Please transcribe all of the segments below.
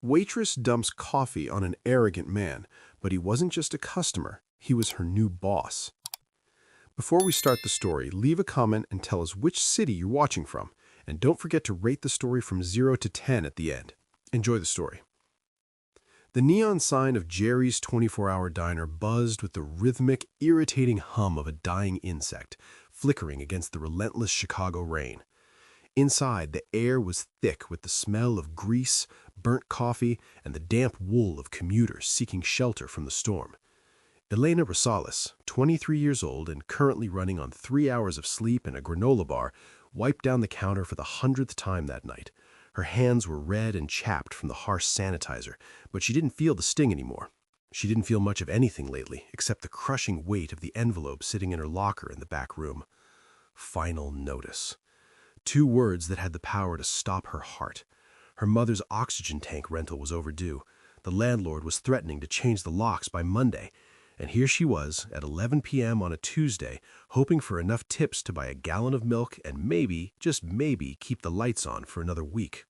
Waitress dumps coffee on an arrogant man, but he wasn't just a customer, he was her new boss. Before we start the story, leave a comment and tell us which city you're watching from. And don't forget to rate the story from 0 to 10 at the end. Enjoy the story. The neon sign of Jerry's 24-hour diner buzzed with the rhythmic, irritating hum of a dying insect, flickering against the relentless Chicago rain. Inside, the air was thick with the smell of grease, burnt coffee, and the damp wool of commuters seeking shelter from the storm. Elena Rosales, 23 years old and currently running on 3 hours of sleep and a granola bar, wiped down the counter for the 100th time that night. Her hands were red and chapped from the harsh sanitizer, but she didn't feel the sting anymore. She didn't feel much of anything lately, except the crushing weight of the envelope sitting in her locker in the back room. Final notice. 2 words that had the power to stop her heart. Her mother's oxygen tank rental was overdue. The landlord was threatening to change the locks by Monday. And here she was, at 11 p.m. on a Tuesday, hoping for enough tips to buy a gallon of milk and maybe, just maybe, keep the lights on for another week.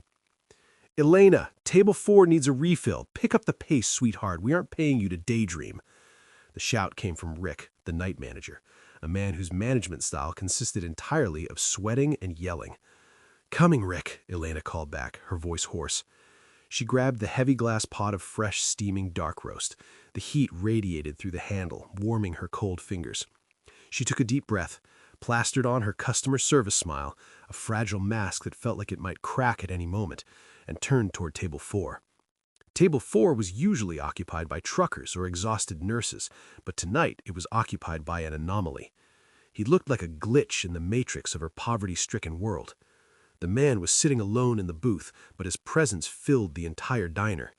"Elena, table 4 needs a refill. Pick up the pace, sweetheart. We aren't paying you to daydream." The shout came from Rick, the night manager, a man whose management style consisted entirely of sweating and yelling. "Coming, Rick," Elena called back, her voice hoarse. She grabbed the heavy glass pot of fresh, steaming dark roast. The heat radiated through the handle, warming her cold fingers. She took a deep breath, plastered on her customer service smile, a fragile mask that felt like it might crack at any moment, and turned toward table 4. Table 4 was usually occupied by truckers or exhausted nurses, but tonight it was occupied by an anomaly. He looked like a glitch in the matrix of her poverty-stricken world. The man was sitting alone in the booth, but his presence filled the entire diner.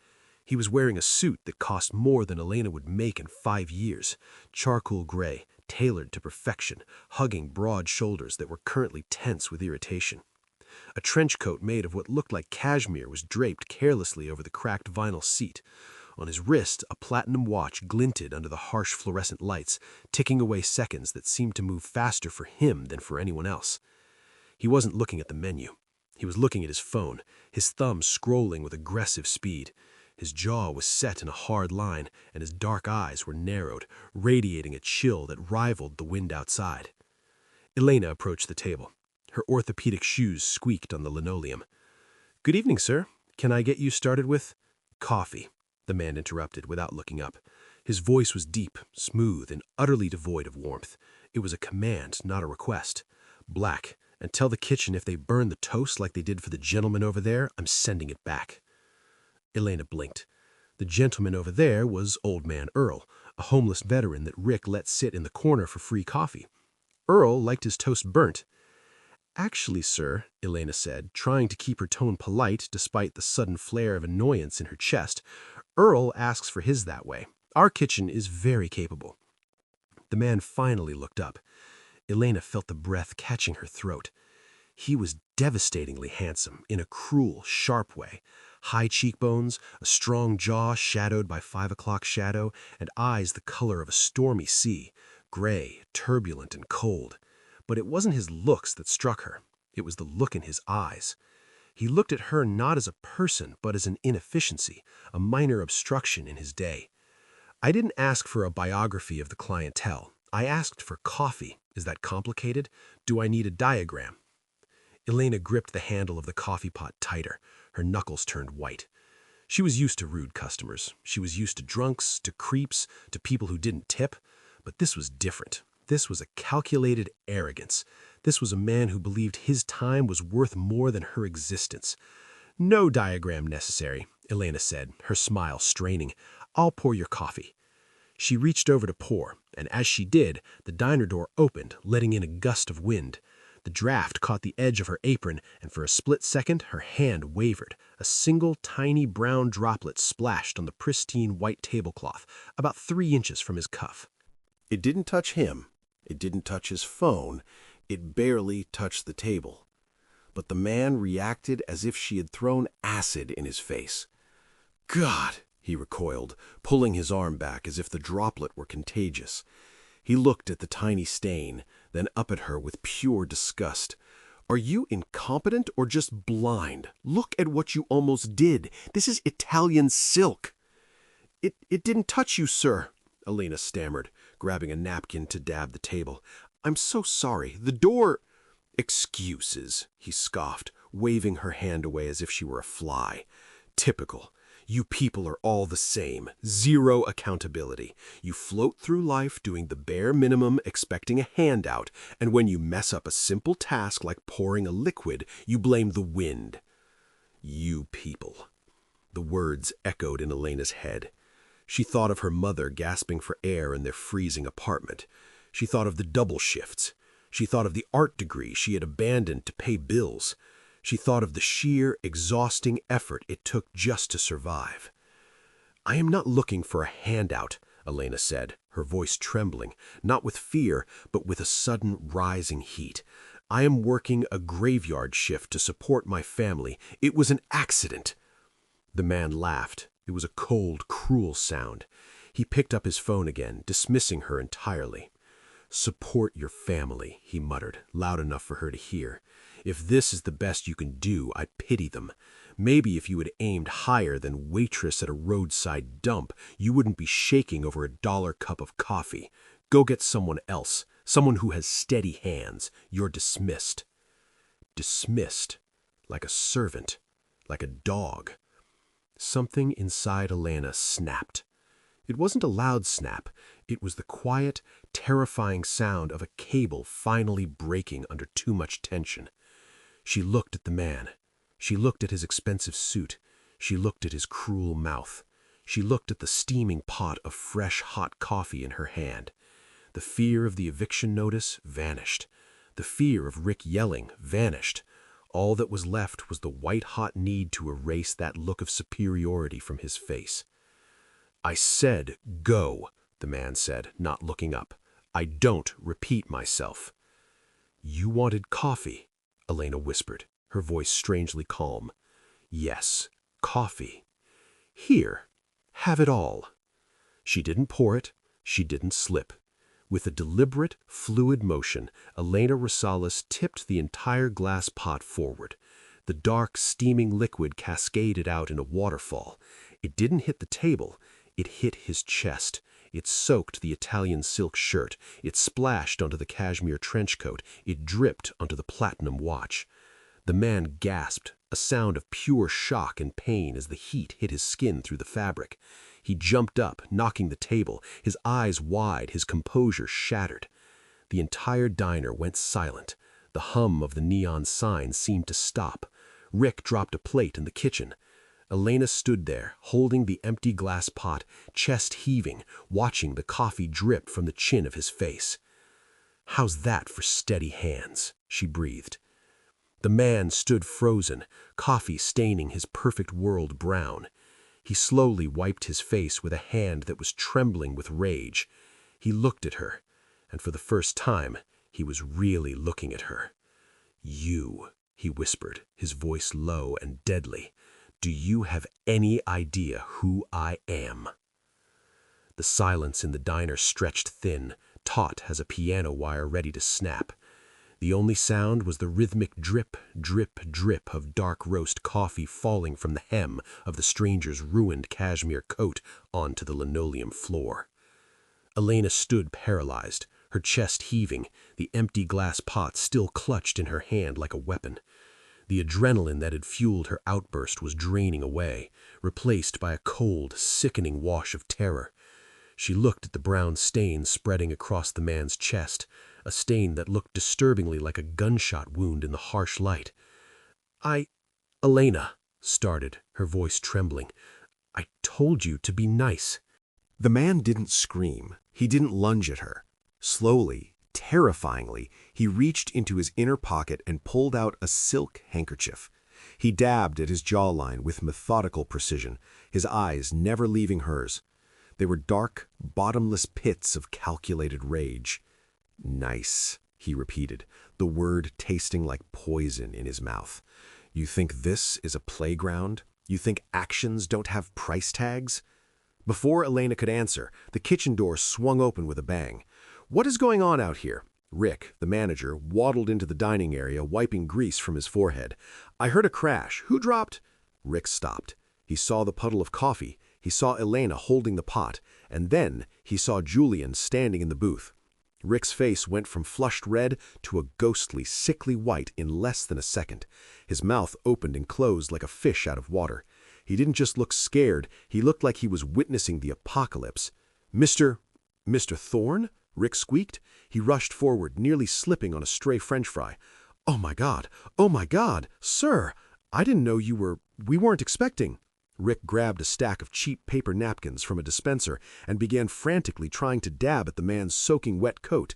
He was wearing a suit that cost more than Elena would make in 5 years, charcoal gray, tailored to perfection, hugging broad shoulders that were currently tense with irritation. A trench coat made of what looked like cashmere was draped carelessly over the cracked vinyl seat. On his wrist, a platinum watch glinted under the harsh fluorescent lights, ticking away seconds that seemed to move faster for him than for anyone else. He wasn't looking at the menu. He was looking at his phone, his thumb scrolling with aggressive speed. His jaw was set in a hard line, and his dark eyes were narrowed, radiating a chill that rivaled the wind outside. Elena approached the table. Her orthopedic shoes squeaked on the linoleum. "Good evening, sir. Can I get you started with—" "Coffee," the man interrupted without looking up. His voice was deep, smooth, and utterly devoid of warmth. It was a command, not a request. "Black. And tell the kitchen if they burn the toast like they did for the gentleman over there, I'm sending it back." Elena blinked. The gentleman over there was Old Man Earl, a homeless veteran that Rick let sit in the corner for free coffee. Earl liked his toast burnt. "Actually, sir," Elena said, trying to keep her tone polite despite the sudden flare of annoyance in her chest, "Earl asks for his that way. Our kitchen is very capable." The man finally looked up. Elena felt the breath catching her throat. He was devastatingly handsome in a cruel, sharp way. High cheekbones, a strong jaw shadowed by 5 o'clock shadow, and eyes the color of a stormy sea, gray, turbulent, and cold. But it wasn't his looks that struck her. It was the look in his eyes. He looked at her not as a person, but as an inefficiency, a minor obstruction in his day. "I didn't ask for a biography of the clientele. I asked for coffee. Is that complicated? Do I need a diagram?" Elena gripped the handle of the coffee pot tighter. Her knuckles turned white. She was used to rude customers. She was used to drunks, to creeps, to people who didn't tip. But this was different. This was a calculated arrogance. This was a man who believed his time was worth more than her existence. "No diagram necessary," Elena said, her smile straining. "I'll pour your coffee." She reached over to pour, and as she did, the diner door opened, letting in a gust of wind. The draft caught the edge of her apron, and for a split second her hand wavered. A single tiny brown droplet splashed on the pristine white tablecloth, about 3 inches from his cuff. It didn't touch him. It didn't touch his phone. It barely touched the table. But the man reacted as if she had thrown acid in his face. "God!" he recoiled, pulling his arm back as if the droplet were contagious. He looked at the tiny stain, then up at her with pure disgust. Are you incompetent or just blind? Look at what you almost did. This is Italian silk." It didn't touch you, sir," Elena stammered, grabbing a napkin to dab the table. "I'm so sorry. The door—" "Excuses," he scoffed, waving her hand away as if she were a fly. "Typical. You people are all the same. Zero accountability. You float through life doing the bare minimum, expecting a handout, and when you mess up a simple task like pouring a liquid, you blame the wind." "You people." The words echoed in Elena's head. She thought of her mother gasping for air in their freezing apartment. She thought of the double shifts. She thought of the art degree she had abandoned to pay bills. She thought of the sheer, exhausting effort it took just to survive. "I am not looking for a handout," Elena said, her voice trembling, not with fear, but with a sudden rising heat. "I am working a graveyard shift to support my family. It was an accident." The man laughed. It was a cold, cruel sound. He picked up his phone again, dismissing her entirely. "Support your family," he muttered, loud enough for her to hear. "If this is the best you can do, I pity them. Maybe if you had aimed higher than waitress at a roadside dump, you wouldn't be shaking over a $1 cup of coffee. Go get someone else, someone who has steady hands. You're dismissed." Dismissed. Like a servant. Like a dog. Something inside Elena snapped. It wasn't a loud snap. It was the quiet, terrifying sound of a cable finally breaking under too much tension. She looked at the man. She looked at his expensive suit. She looked at his cruel mouth. She looked at the steaming pot of fresh, hot coffee in her hand. The fear of the eviction notice vanished. The fear of Rick yelling vanished. All that was left was the white-hot need to erase that look of superiority from his face. "I said go," the man said, not looking up. "I don't repeat myself." "You wanted coffee," Elena whispered, her voice strangely calm. "Yes, coffee. Here, have it all." She didn't pour it. She didn't slip. With a deliberate, fluid motion, Elena Rosales tipped the entire glass pot forward. The dark, steaming liquid cascaded out in a waterfall. It didn't hit the table. It hit his chest. It soaked the Italian silk shirt. It splashed onto the cashmere trench coat. It dripped onto the platinum watch. The man gasped, a sound of pure shock and pain as the heat hit his skin through the fabric. He jumped up, knocking the table, his eyes wide, his composure shattered. The entire diner went silent. The hum of the neon sign seemed to stop. Rick dropped a plate in the kitchen. Elena stood there, holding the empty glass pot, chest heaving, watching the coffee drip from the chin of his face. "How's that for steady hands?" she breathed. The man stood frozen, coffee staining his perfect world brown. He slowly wiped his face with a hand that was trembling with rage. He looked at her, and for the first time, he was really looking at her. "You," he whispered, his voice low and deadly. "Do you have any idea who I am?" The silence in the diner stretched thin, taut as a piano wire ready to snap. The only sound was the rhythmic drip, drip, drip of dark roast coffee falling from the hem of the stranger's ruined cashmere coat onto the linoleum floor. Elena stood paralyzed, her chest heaving, the empty glass pot still clutched in her hand like a weapon. The adrenaline that had fueled her outburst was draining away, replaced by a cold, sickening wash of terror. She looked at the brown stain spreading across the man's chest, a stain that looked disturbingly like a gunshot wound in the harsh light. Elena, started, her voice trembling. "I told you to be nice." The man didn't scream. He didn't lunge at her. Slowly, terrifyingly, he reached into his inner pocket and pulled out a silk handkerchief. He dabbed at his jawline with methodical precision, his eyes never leaving hers. They were dark, bottomless pits of calculated rage. "Nice," he repeated, the word tasting like poison in his mouth. "You think this is a playground? You think actions don't have price tags?" Before Elena could answer, the kitchen door swung open with a bang. "What is going on out here?" Rick, the manager, waddled into the dining area, wiping grease from his forehead. "I heard a crash. Who dropped—" Rick stopped. He saw the puddle of coffee. He saw Elena holding the pot. And then he saw Julian standing in the booth. Rick's face went from flushed red to a ghostly, sickly white in less than a second. His mouth opened and closed like a fish out of water. He didn't just look scared, he looked like he was witnessing the apocalypse. Mr. Thorne?" Rick squeaked. He rushed forward, nearly slipping on a stray French fry. "Oh my God! Oh my God! Sir! I didn't know you we weren't expecting—" Rick grabbed a stack of cheap paper napkins from a dispenser and began frantically trying to dab at the man's soaking wet coat.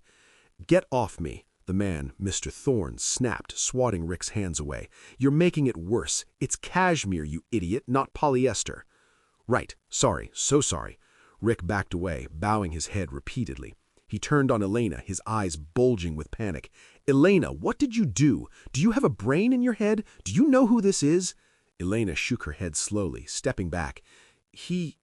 "Get off me!" The man, Mr. Thorne, snapped, swatting Rick's hands away. "You're making it worse. It's cashmere, you idiot, not polyester." "Right. Sorry. So sorry." Rick backed away, bowing his head repeatedly. He turned on Elena, his eyes bulging with panic. "Elena, what did you do? Do you have a brain in your head? Do you know who this is?" Elena shook her head slowly, stepping back. He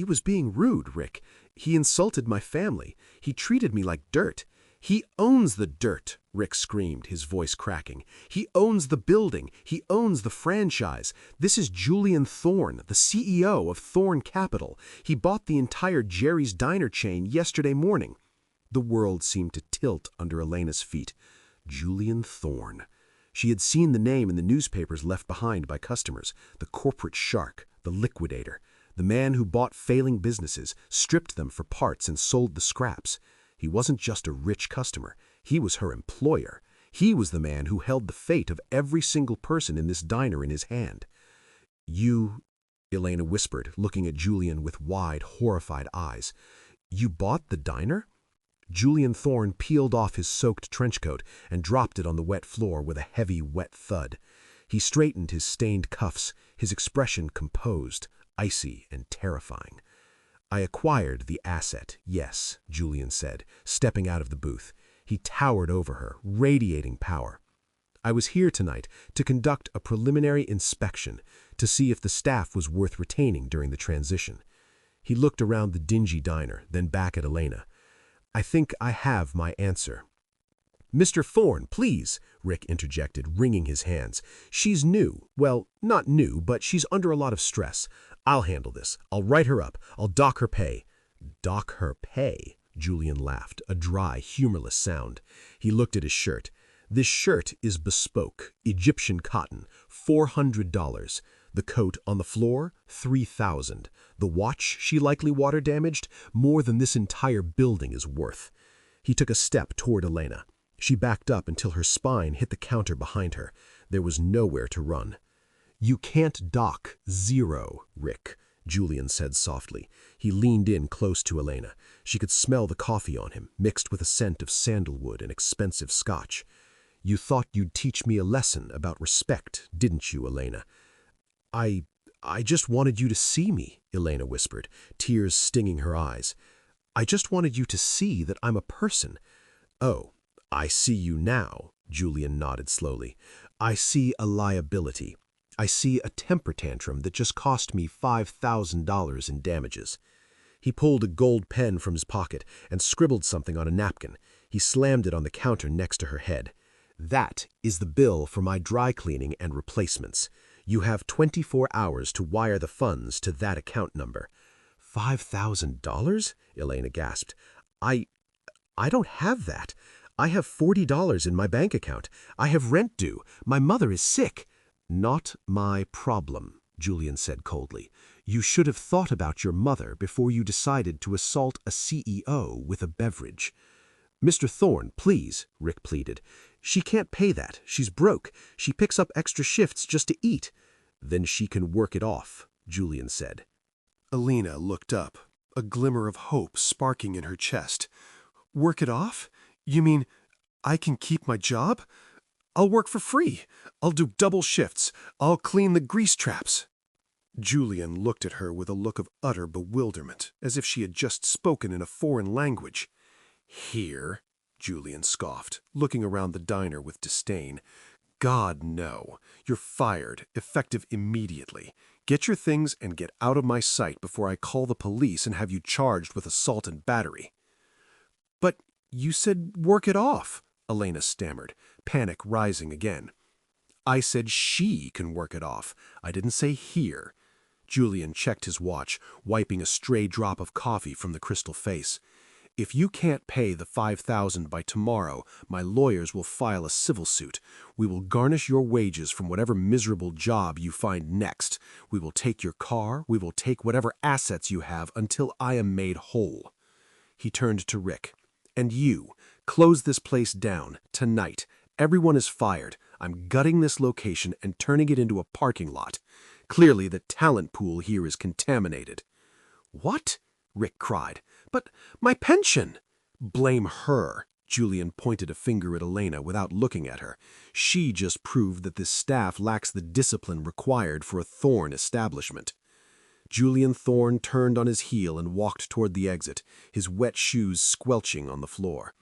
was being rude, Rick. He insulted my family. He treated me like dirt." "He owns the dirt," Rick screamed, his voice cracking. "He owns the building. He owns the franchise. This is Julian Thorne, the CEO of Thorne Capital. He bought the entire Jerry's Diner chain yesterday morning." The world seemed to tilt under Elena's feet. Julian Thorne. She had seen the name in the newspapers left behind by customers, the corporate shark, the liquidator, the man who bought failing businesses, stripped them for parts and sold the scraps. He wasn't just a rich customer, he was her employer. He was the man who held the fate of every single person in this diner in his hand. "You," Elena whispered, looking at Julian with wide, horrified eyes. "You bought the diner?" Julian Thorne peeled off his soaked trench coat and dropped it on the wet floor with a heavy, wet thud. He straightened his stained cuffs, his expression composed, icy and terrifying. "I acquired the asset, yes," Julian said, stepping out of the booth. He towered over her, radiating power. "I was here tonight to conduct a preliminary inspection, to see if the staff was worth retaining during the transition." He looked around the dingy diner, then back at Elena. "I think I have my answer." "Mr. Thorne, please," Rick interjected, wringing his hands. "She's new. Well, not new, but she's under a lot of stress. I'll handle this. I'll write her up. I'll dock her pay." "Dock her pay?" Julian laughed, a dry, humorless sound. He looked at his shirt. "This shirt is bespoke, Egyptian cotton, $400. The coat on the floor, $3,000. The watch she likely water damaged, more than this entire building is worth." He took a step toward Elena. She backed up until her spine hit the counter behind her. There was nowhere to run. "You can't dock zero, Rick," Julian said softly. He leaned in close to Elena. She could smell the coffee on him, mixed with a scent of sandalwood and expensive scotch. "You thought you'd teach me a lesson about respect, didn't you, Elena?" I just wanted you to see me," Elena whispered, tears stinging her eyes. "I just wanted you to see that I'm a person." "Oh, I see you now," Julian nodded slowly. "I see a liability. I see a temper tantrum that just cost me $5,000 in damages." He pulled a gold pen from his pocket and scribbled something on a napkin. He slammed it on the counter next to her head. "That is the bill for my dry cleaning and replacements. You have 24 hours to wire the funds to that account number." $5,000? Elena gasped. I don't have that. I have $40 in my bank account. I have rent due. My mother is sick." "Not my problem," Julian said coldly. "You should have thought about your mother before you decided to assault a CEO with a beverage." "Mr. Thorne, please," Rick pleaded. "She can't pay that. She's broke. She picks up extra shifts just to eat." "Then she can work it off," Julian said. Elena looked up, a glimmer of hope sparking in her chest. "Work it off? You mean I can keep my job? I'll work for free. I'll do double shifts. I'll clean the grease traps." Julian looked at her with a look of utter bewilderment, as if she had just spoken in a foreign language. "Here?" Julian scoffed, looking around the diner with disdain. "God, no. You're fired, effective immediately. Get your things and get out of my sight before I call the police and have you charged with assault and battery." "But You said work it off, Elena stammered, panic rising again. I said she can work it off. I didn't say here. Julian checked his watch, wiping a stray drop of coffee from the crystal face. If you can't pay the $5,000 by tomorrow, my lawyers will file a civil suit. We will garnish your wages from whatever miserable job you find next. We will take your car. We will take whatever assets you have until I am made whole. He turned to Rick. And you, close this place down, tonight. Everyone is fired. I'm gutting this location and turning it into a parking lot. Clearly, the talent pool here is contaminated. What? Rick cried. But my pension! Blame her. Julian pointed a finger at Elena without looking at her. She just proved that this staff lacks the discipline required for a Thorne establishment. Julian Thorne turned on his heel and walked toward the exit, his wet shoes squelching on the floor.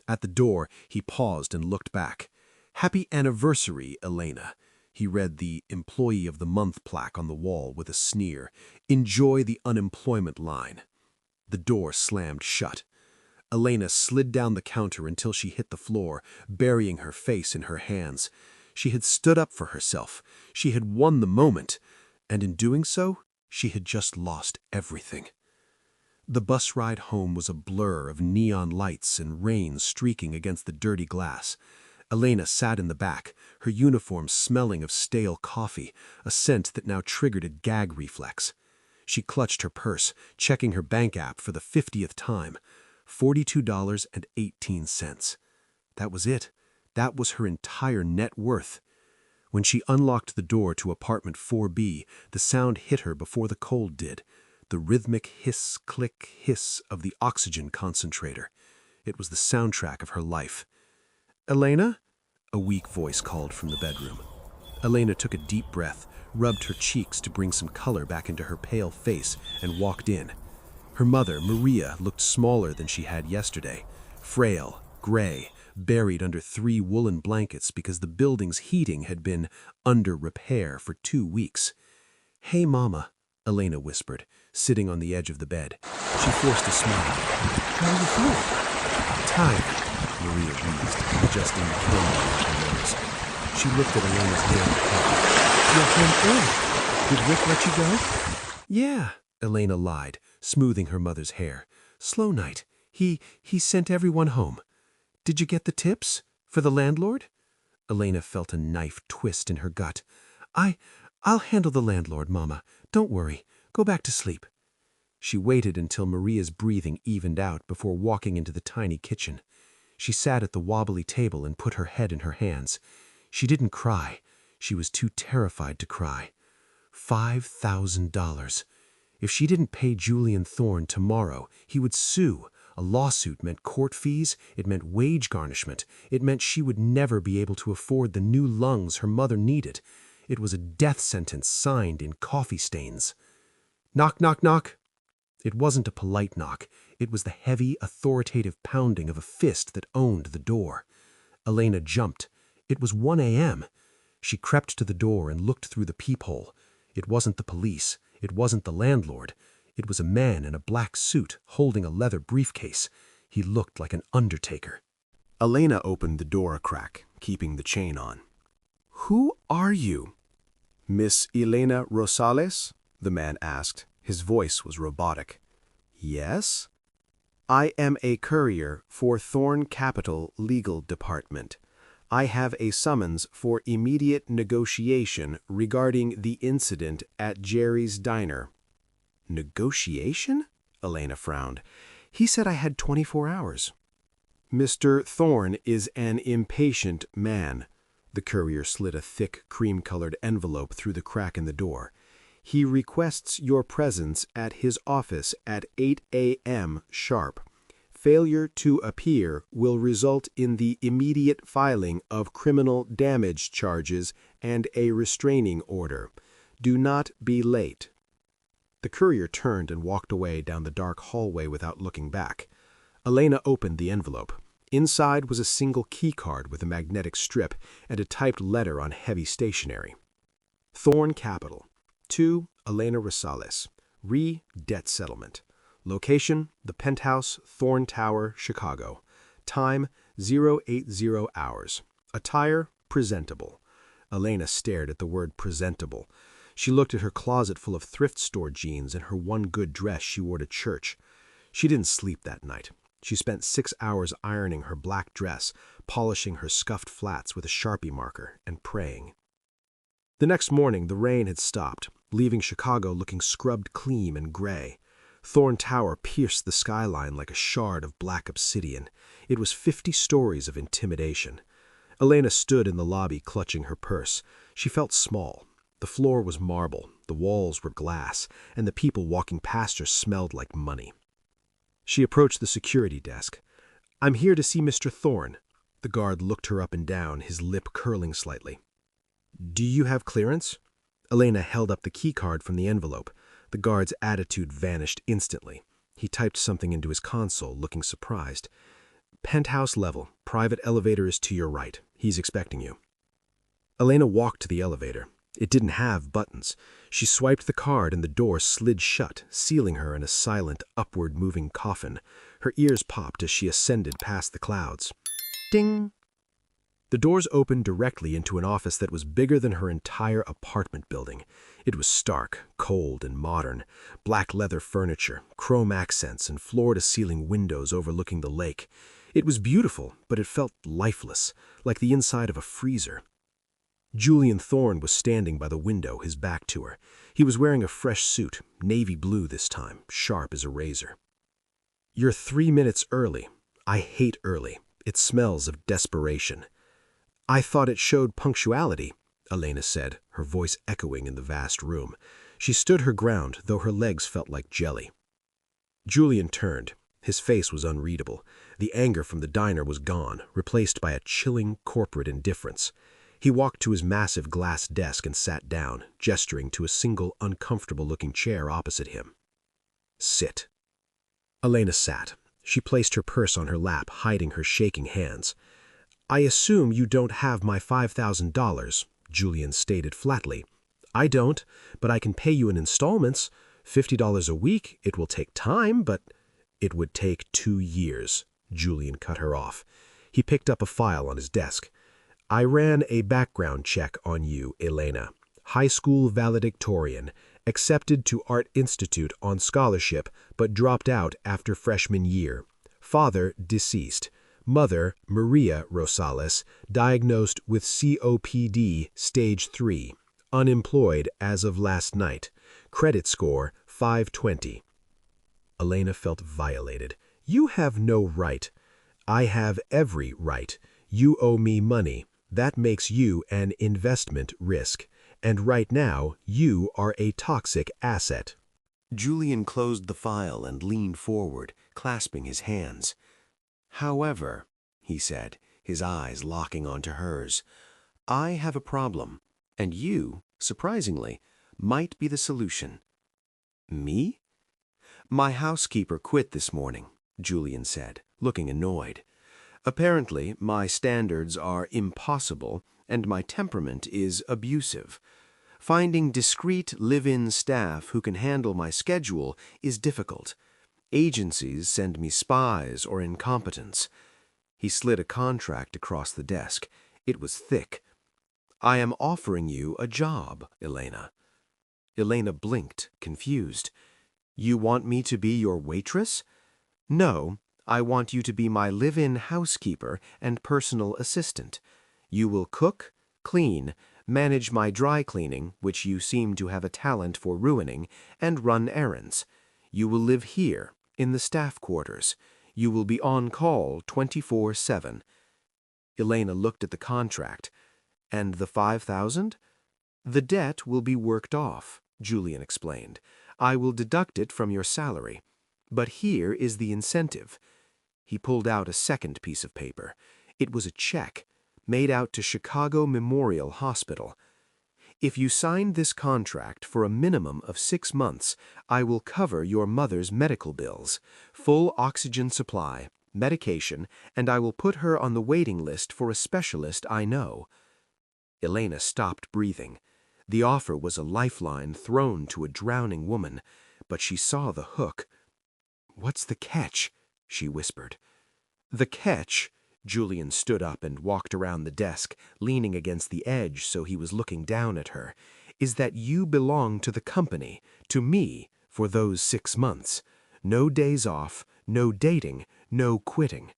At the door, he paused and looked back. Happy anniversary, Elena. He read the Employee of the Month plaque on the wall with a sneer. Enjoy the unemployment line. The door slammed shut. Elena slid down the counter until she hit the floor, burying her face in her hands. She had stood up for herself. She had won the moment. And in doing so, she had just lost everything. The bus ride home was a blur of neon lights and rain streaking against the dirty glass. Elena sat in the back, her uniform smelling of stale coffee, a scent that now triggered a gag reflex. She clutched her purse, checking her bank app for the 50th time. $42.18. That was it. That was her entire net worth. When she unlocked the door to apartment 4B, the sound hit her before the cold did. The rhythmic hiss, click, hiss of the oxygen concentrator. It was the soundtrack of her life. "Elena?" A weak voice called from the bedroom. Elena took a deep breath, rubbed her cheeks to bring some color back into her pale face, and walked in. Her mother, Maria, looked smaller than she had yesterday. Frail, gray, buried under 3 woolen blankets because the building's heating had been under repair for 2 weeks. "Hey, Mama," Elena whispered, sitting on the edge of the bed. She forced a smile. "How are you feeling?" "Tired," Maria wheezed, adjusting the candle on her nose. She looked at Elena's hand. "You're home early. Did Rick let you go?" "Yeah," Elena lied, smoothing her mother's hair. "Slow night. He sent everyone home. Did you get the tips? For the landlord?" Elena felt a knife twist in her gut. I'll handle the landlord, Mama. Don't worry. Go back to sleep." She waited until Maria's breathing evened out before walking into the tiny kitchen. She sat at the wobbly table and put her head in her hands. She didn't cry. She was too terrified to cry. $5,000. If she didn't pay Julian Thorne tomorrow, he would sue. A lawsuit meant court fees, it meant wage garnishment, it meant she would never be able to afford the new lungs her mother needed. It was a death sentence signed in coffee stains. Knock, knock, knock. It wasn't a polite knock. It was the heavy, authoritative pounding of a fist that owned the door. Elena jumped. It was 1 a.m. She crept to the door and looked through the peephole. It wasn't the police. It wasn't the landlord. It was a man in a black suit holding a leather briefcase. He looked like an undertaker. Elena opened the door a crack, keeping the chain on. "Who are you?" "Miss Elena Rosales?" the man asked. His voice was robotic. "Yes?" "I am a courier for Thorne Capital Legal Department. I have a summons for immediate negotiation regarding the incident at Jerry's Diner." "Negotiation?" Elena frowned. "He said I had 24 hours. "Mr. Thorne is an impatient man." The courier slid a thick, cream-colored envelope through the crack in the door. "He requests your presence at his office at 8 a.m. sharp. Failure to appear will result in the immediate filing of criminal damage charges and a restraining order. Do not be late." The courier turned and walked away down the dark hallway without looking back. Elena opened the envelope. Inside was a single key card with a magnetic strip and a typed letter on heavy stationery. Thorne Capital. To Elena Rosales. Debt settlement. Location, the Penthouse, Thorne Tower, Chicago. Time, 080 hours. Attire, presentable. Elena stared at the word presentable. She looked at her closet full of thrift store jeans and her one good dress she wore to church. She didn't sleep that night. She spent 6 hours ironing her black dress, polishing her scuffed flats with a Sharpie marker, and praying. The next morning, the rain had stopped, leaving Chicago looking scrubbed clean and gray. Thorne Tower pierced the skyline like a shard of black obsidian. It was 50 stories of intimidation. Elena stood in the lobby clutching her purse. She felt small. The floor was marble, the walls were glass, and the people walking past her smelled like money. She approached the security desk. "I'm here to see Mr. Thorne." The guard looked her up and down, his lip curling slightly. "Do you have clearance?" Elena held up the keycard from the envelope. The guard's attitude vanished instantly. He typed something into his console, looking surprised. "Penthouse level. Private elevator is to your right. He's expecting you." Elena walked to the elevator. It didn't have buttons. She swiped the card and the door slid shut, sealing her in a silent, upward-moving coffin. Her ears popped as she ascended past the clouds. Ding! The doors opened directly into an office that was bigger than her entire apartment building. It was stark, cold, and modern. Black leather furniture, chrome accents, and floor-to-ceiling windows overlooking the lake. It was beautiful, but it felt lifeless, like the inside of a freezer. Julian Thorne was standing by the window, his back to her. He was wearing a fresh suit, navy blue this time, sharp as a razor. "You're 3 minutes early. I hate early. It smells of desperation." "I thought it showed punctuality," Elena said, her voice echoing in the vast room. She stood her ground, though her legs felt like jelly. Julian turned. His face was unreadable. The anger from the diner was gone, replaced by a chilling corporate indifference. He walked to his massive glass desk and sat down, gesturing to a single uncomfortable-looking chair opposite him. "Sit." Elena sat. She placed her purse on her lap, hiding her shaking hands. "I assume you don't have my $5,000, Julian stated flatly. "I don't, but I can pay you in installments. $50 a week. It will take time, but—" "It would take 2 years, Julian cut her off. He picked up a file on his desk. "I ran a background check on you, Elena. High school valedictorian, accepted to Art Institute on scholarship, but dropped out after freshman year. Father deceased. Mother, Maria Rosales, diagnosed with COPD stage 3. Unemployed as of last night. Credit score 520. Elena felt violated. "You have no right." "I have every right. You owe me money. That makes you an investment risk. And right now, you are a toxic asset." Julian closed the file and leaned forward, clasping his hands. "However," he said, his eyes locking onto hers, "I have a problem, and you, surprisingly, might be the solution." "Me?" "My housekeeper quit this morning," Julian said, looking annoyed. "Apparently, my standards are impossible, and my temperament is abusive. Finding discreet live-in staff who can handle my schedule is difficult. Agencies send me spies or incompetents." He slid a contract across the desk. It was thick. "I am offering you a job, Elena." Elena blinked, confused. "You want me to be your waitress?" "No. I want you to be my live-in housekeeper and personal assistant. You will cook, clean, manage my dry cleaning, which you seem to have a talent for ruining, and run errands. You will live here, in the staff quarters. You will be on call 24/7. Elena looked at the contract. "And the 5,000? "The debt will be worked off," Julian explained. "I will deduct it from your salary. But here is the incentive." He pulled out a second piece of paper. It was a check, made out to Chicago Memorial Hospital. "If you sign this contract for a minimum of 6 months, I will cover your mother's medical bills, full oxygen supply, medication, and I will put her on the waiting list for a specialist I know." Elena stopped breathing. The offer was a lifeline thrown to a drowning woman, but she saw the hook. "What's the catch?" she whispered. The catch, Julian stood up and walked around the desk, leaning against the edge so he was looking down at her, is that you belong to the company, to me, for those 6 months. No days off, no dating, no quitting.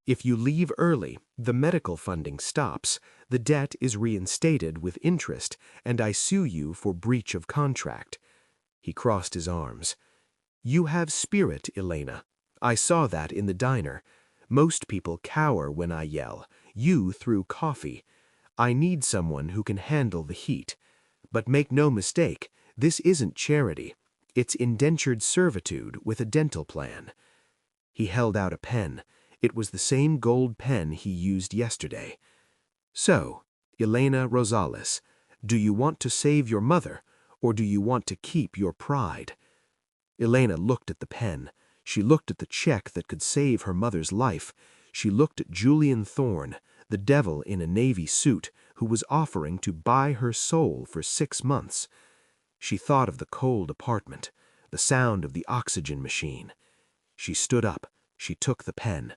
If you leave early, the medical funding stops, the debt is reinstated with interest, and I sue you for breach of contract. He crossed his arms. You have spirit, Elena. I saw that in the diner. Most people cower when I yell. You threw coffee. I need someone who can handle the heat. But make no mistake, this isn't charity. It's indentured servitude with a dental plan. He held out a pen. It was the same gold pen he used yesterday. So, Elena Rosales, do you want to save your mother, or do you want to keep your pride? Elena looked at the pen. She looked at the check that could save her mother's life. She looked at Julian Thorne, the devil in a navy suit, who was offering to buy her soul for 6 months. She thought of the cold apartment, the sound of the oxygen machine. She stood up. She took the pen.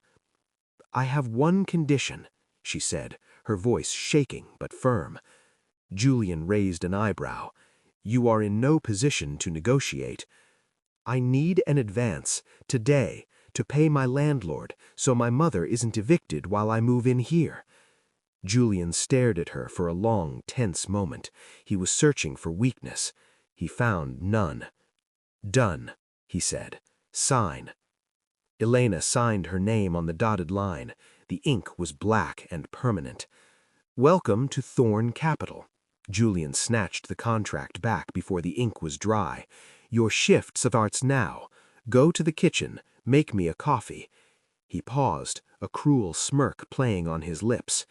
I have one condition, she said, her voice shaking but firm. Julian raised an eyebrow. You are in no position to negotiate. I need an advance, today, to pay my landlord so my mother isn't evicted while I move in here. Julian stared at her for a long, tense moment. He was searching for weakness. He found none. Done, he said. Sign. Elena signed her name on the dotted line. The ink was black and permanent. Welcome to Thorne Capital. Julian snatched the contract back before the ink was dry. Your shift starts now. Go to the kitchen. Make me a coffee. He paused, a cruel smirk playing on his lips.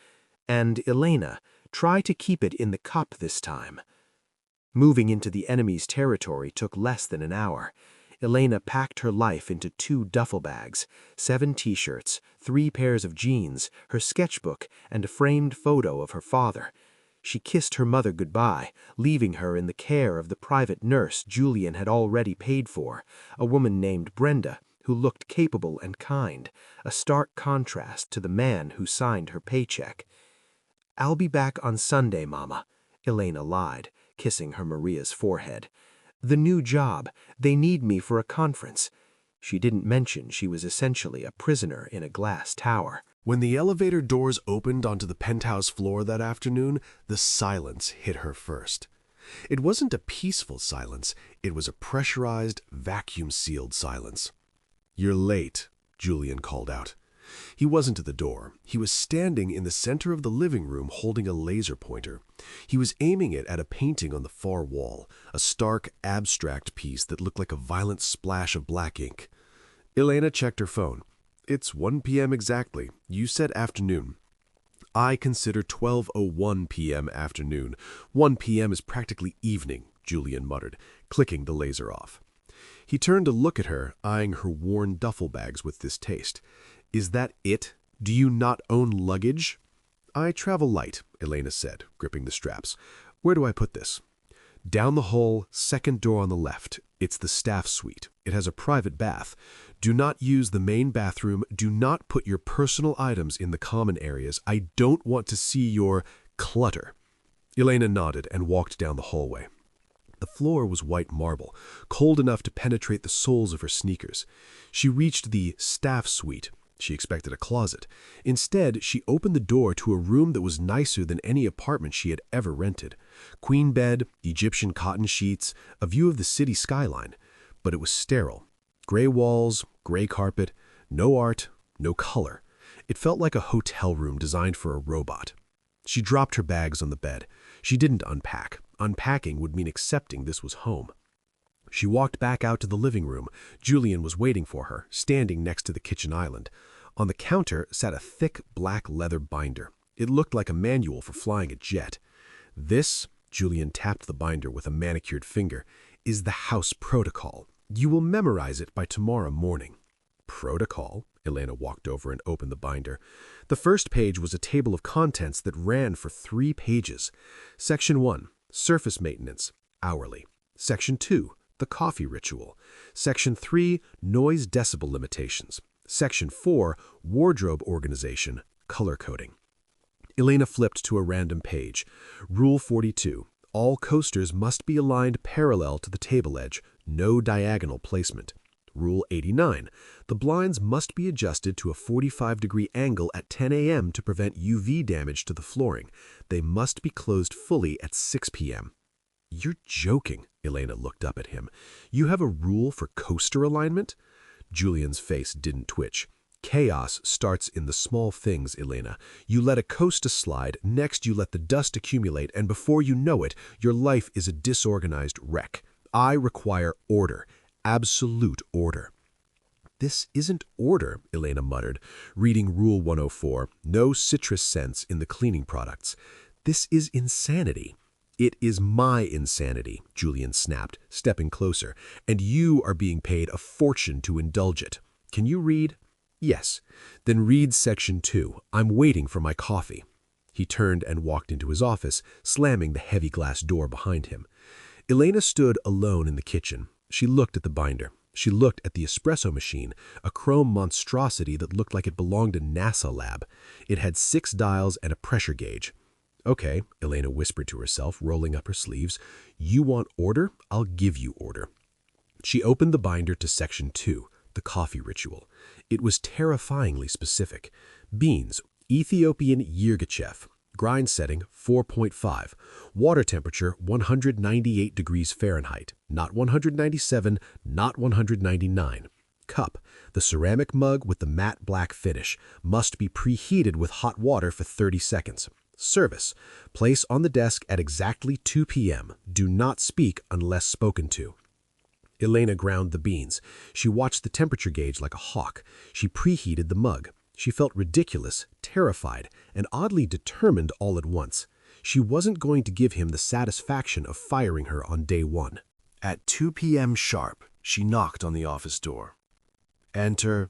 And, Elena, try to keep it in the cup this time. Moving into the enemy's territory took less than an hour. Elena packed her life into 2 duffel bags, 7 t-shirts, 3 pairs of jeans, her sketchbook, and a framed photo of her father. She kissed her mother goodbye, leaving her in the care of the private nurse Julian had already paid for, a woman named Brenda, who looked capable and kind, a stark contrast to the man who signed her paycheck. I'll be back on Sunday, Mama, Elena lied, kissing her Maria's forehead. The new job, they need me for a conference. She didn't mention she was essentially a prisoner in a glass tower. When the elevator doors opened onto the penthouse floor that afternoon, the silence hit her first. It wasn't a peaceful silence, it was a pressurized, vacuum-sealed silence. You're late, Julian called out. He wasn't at the door. He was standing in the center of the living room holding a laser pointer. He was aiming it at a painting on the far wall, a stark, abstract piece that looked like a violent splash of black ink. Elena checked her phone. It's 1 p.m. exactly. You said afternoon. I consider 12:01 p.m. afternoon. 1 p.m. is practically evening, Julian muttered, clicking the laser off. He turned to look at her, eyeing her worn duffel bags with distaste. Is that it? Do you not own luggage? I travel light, Elena said, gripping the straps. Where do I put this? Down the hall, second door on the left. It's the staff suite. It has a private bath. Do not use the main bathroom. Do not put your personal items in the common areas. I don't want to see your clutter. Elena nodded and walked down the hallway. The floor was white marble, cold enough to penetrate the soles of her sneakers. She reached the staff suite. She expected a closet. Instead, she opened the door to a room that was nicer than any apartment she had ever rented. Queen bed, Egyptian cotton sheets, a view of the city skyline. But it was sterile. Gray walls, gray carpet, no art, no color. It felt like a hotel room designed for a robot. She dropped her bags on the bed. She didn't unpack. Unpacking would mean accepting this was home. She walked back out to the living room. Julian was waiting for her, standing next to the kitchen island. On the counter sat a thick black leather binder. It looked like a manual for flying a jet. This, Julian tapped the binder with a manicured finger, is the house protocol. You will memorize it by tomorrow morning. Protocol? Elena walked over and opened the binder. The first page was a table of contents that ran for 3 pages. Section 1, surface maintenance, hourly. Section 2, the coffee ritual. Section 3, noise decibel limitations. Section 4, Wardrobe Organization, Color Coding. Elena flipped to a random page. Rule 42. All coasters must be aligned parallel to the table edge, no diagonal placement. Rule 89. The blinds must be adjusted to a 45-degree angle at 10 a.m. to prevent UV damage to the flooring. They must be closed fully at 6 p.m. You're joking, Elena looked up at him. You have a rule for coaster alignment? Julian's face didn't twitch. Chaos starts in the small things, Elena. You let a coaster slide, next you let the dust accumulate, and before you know it, your life is a disorganized wreck. I require order, absolute order. This isn't order, Elena muttered, reading Rule 104, no citrus scents in the cleaning products. This is insanity. It is my insanity, Julian snapped, stepping closer, and you are being paid a fortune to indulge it. Can you read? Yes. Then read Section 2. I'm waiting for my coffee. He turned and walked into his office, slamming the heavy glass door behind him. Elena stood alone in the kitchen. She looked at the binder. She looked at the espresso machine, a chrome monstrosity that looked like it belonged in a NASA lab. It had 6 dials and a pressure gauge. Okay, Elena whispered to herself, rolling up her sleeves. You want order? I'll give you order. She opened the binder to Section 2, the coffee ritual. It was terrifyingly specific. Beans, Ethiopian Yirgacheffe. Grind setting 4.5. Water temperature 198 degrees Fahrenheit. Not 197, not 199. Cup, the ceramic mug with the matte black finish, must be preheated with hot water for 30 seconds. Service, place on the desk at exactly 2 p.m. Do not speak unless spoken to. Elena ground the beans. She watched the temperature gauge like a hawk. She preheated the mug. She felt ridiculous, terrified, and oddly determined all at once. She wasn't going to give him the satisfaction of firing her on day 1. At 2 p.m. sharp, she knocked on the office door. Enter.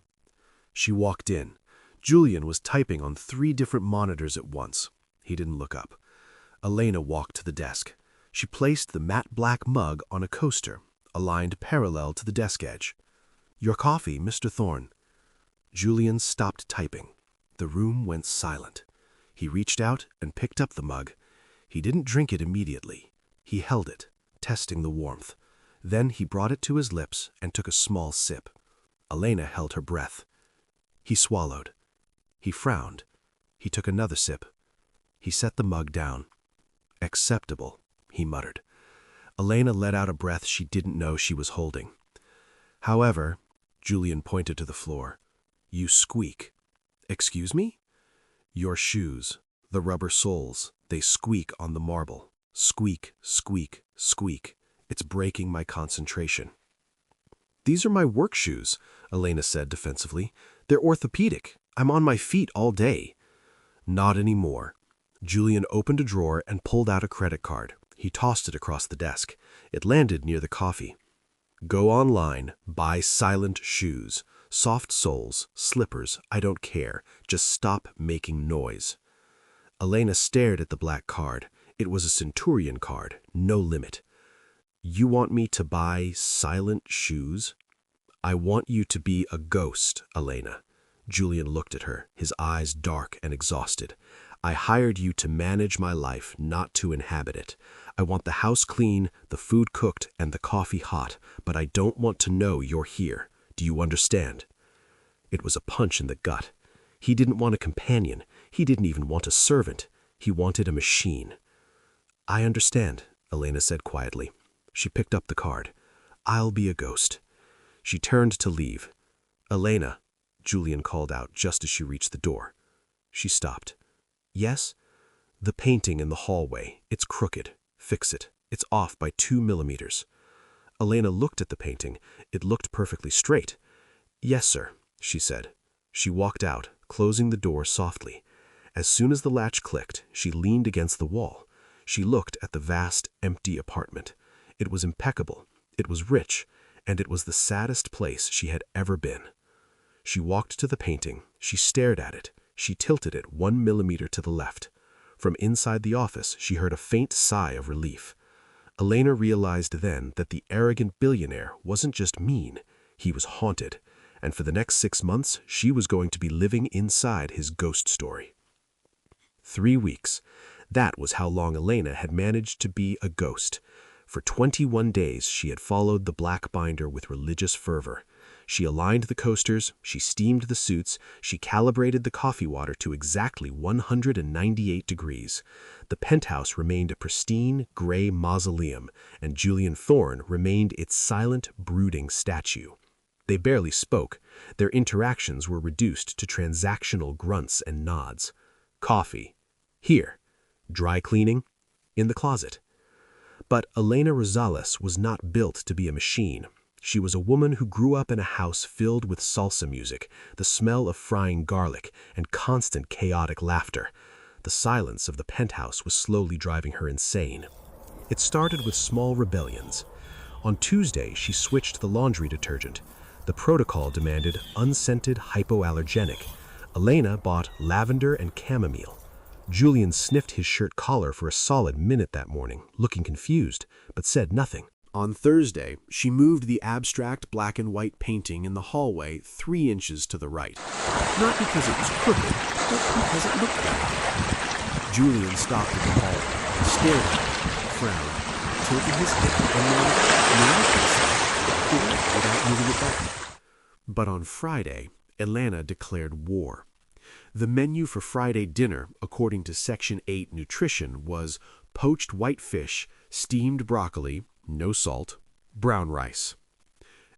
She walked in. Julian was typing on 3 different monitors at once. He didn't look up. Elena walked to the desk. She placed the matte black mug on a coaster, aligned parallel to the desk edge. Your coffee, Mr. Thorne. Julian stopped typing. The room went silent. He reached out and picked up the mug. He didn't drink it immediately. He held it, testing the warmth. Then he brought it to his lips and took a small sip. Elena held her breath. He swallowed. He frowned. He took another sip. He set the mug down. Acceptable, he muttered. Elena let out a breath she didn't know she was holding. However, Julian pointed to the floor. You squeak. Excuse me? Your shoes, the rubber soles, they squeak on the marble. Squeak, squeak, squeak. It's breaking my concentration. These are my work shoes, Elena said defensively. They're orthopedic. I'm on my feet all day. Not anymore. Julian opened a drawer and pulled out a credit card. He tossed it across the desk. It landed near the coffee. Go online, buy silent shoes. Soft soles, slippers, I don't care. Just stop making noise. Elena stared at the black card. It was a Centurion card, no limit. You want me to buy silent shoes? I want you to be a ghost, Elena. Julian looked at her, his eyes dark and exhausted. I hired you to manage my life, not to inhabit it. I want the house clean, the food cooked, and the coffee hot, but I don't want to know you're here. Do you understand? It was a punch in the gut. He didn't want a companion. He didn't even want a servant. He wanted a machine. I understand, Elena said quietly. She picked up the card. I'll be a ghost. She turned to leave. Elena, Julian called out just as she reached the door. She stopped. Yes? The painting in the hallway. It's crooked. Fix it. It's off by 2 millimeters. Elena looked at the painting. It looked perfectly straight. Yes, sir, she said. She walked out, closing the door softly. As soon as the latch clicked, she leaned against the wall. She looked at the vast, empty apartment. It was impeccable. It was rich. And it was the saddest place she had ever been. She walked to the painting. She stared at it. She tilted it 1 millimeter to the left. From inside the office, she heard a faint sigh of relief. Elena realized then that the arrogant billionaire wasn't just mean. He was haunted. and for the next 6 months, she was going to be living inside his ghost story. 3 weeks. That was how long Elena had managed to be a ghost. For 21 days, she had followed the black binder with religious fervor. She aligned the coasters, she steamed the suits, she calibrated the coffee water to exactly 198 degrees. The penthouse remained a pristine, gray mausoleum, and Julian Thorne remained its silent, brooding statue. They barely spoke. Their interactions were reduced to transactional grunts and nods. Coffee. Here. Dry cleaning. In the closet. But Elena Rosales was not built to be a machine. She was a woman who grew up in a house filled with salsa music, the smell of frying garlic, and constant chaotic laughter. The silence of the penthouse was slowly driving her insane. It started with small rebellions. On Tuesday, she switched the laundry detergent. The protocol demanded unscented hypoallergenic. Elena bought lavender and chamomile. Julian sniffed his shirt collar for a solid minute that morning, looking confused, but said nothing. On Thursday, she moved the abstract black and white painting in the hallway 3 inches to the right. Not because it was crooked, but because it looked better. Julian stopped at the hallway, stared at it, frowned, tilted his head, and nodded without moving it back. But on Friday, Elena declared war. The menu for Friday dinner, according to Section 8 Nutrition, was poached whitefish, steamed broccoli, no salt, brown rice.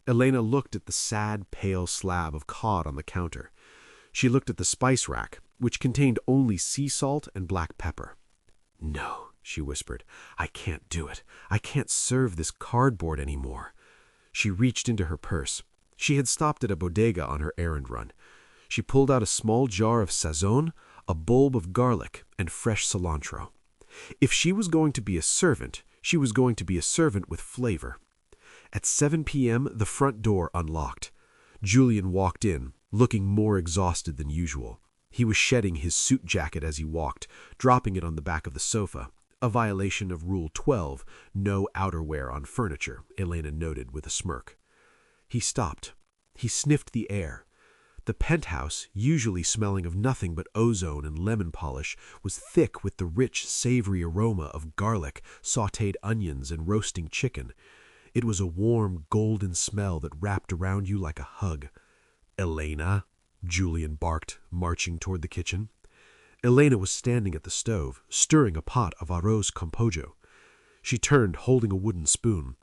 Elena looked at the sad, pale slab of cod on the counter. She looked at the spice rack, which contained only sea salt and black pepper. "No," she whispered, "I can't do it. I can't serve this cardboard anymore." She reached into her purse. She had stopped at a bodega on her errand run. She pulled out a small jar of sazon, a bulb of garlic, and fresh cilantro. If she was going to be a servant, she was going to be a servant with flavor. At 7 p.m., the front door unlocked. Julian walked in, looking more exhausted than usual. He was shedding his suit jacket as he walked, dropping it on the back of the sofa, a violation of Rule 12, no outerwear on furniture, Elena noted with a smirk. He stopped. He sniffed the air. The penthouse, usually smelling of nothing but ozone and lemon polish, was thick with the rich, savory aroma of garlic, sautéed onions, and roasting chicken. It was a warm, golden smell that wrapped around you like a hug. "Elena," Julian barked, marching toward the kitchen. Elena was standing at the stove, stirring a pot of arroz con pollo. She turned, holding a wooden spoon.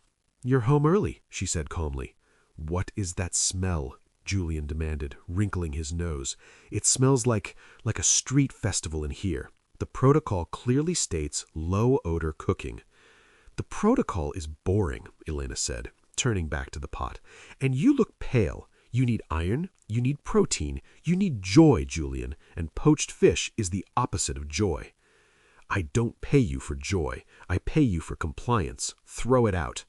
"You're home early," she said calmly. "What is that smell?" Julian demanded, wrinkling his nose. "It smells like a street festival in here. The protocol clearly states low-odor cooking." "The protocol is boring," Elena said, turning back to the pot. "And you look pale. You need iron, you need protein, you need joy, Julian, and poached fish is the opposite of joy." "I don't pay you for joy. I pay you for compliance. Throw it out."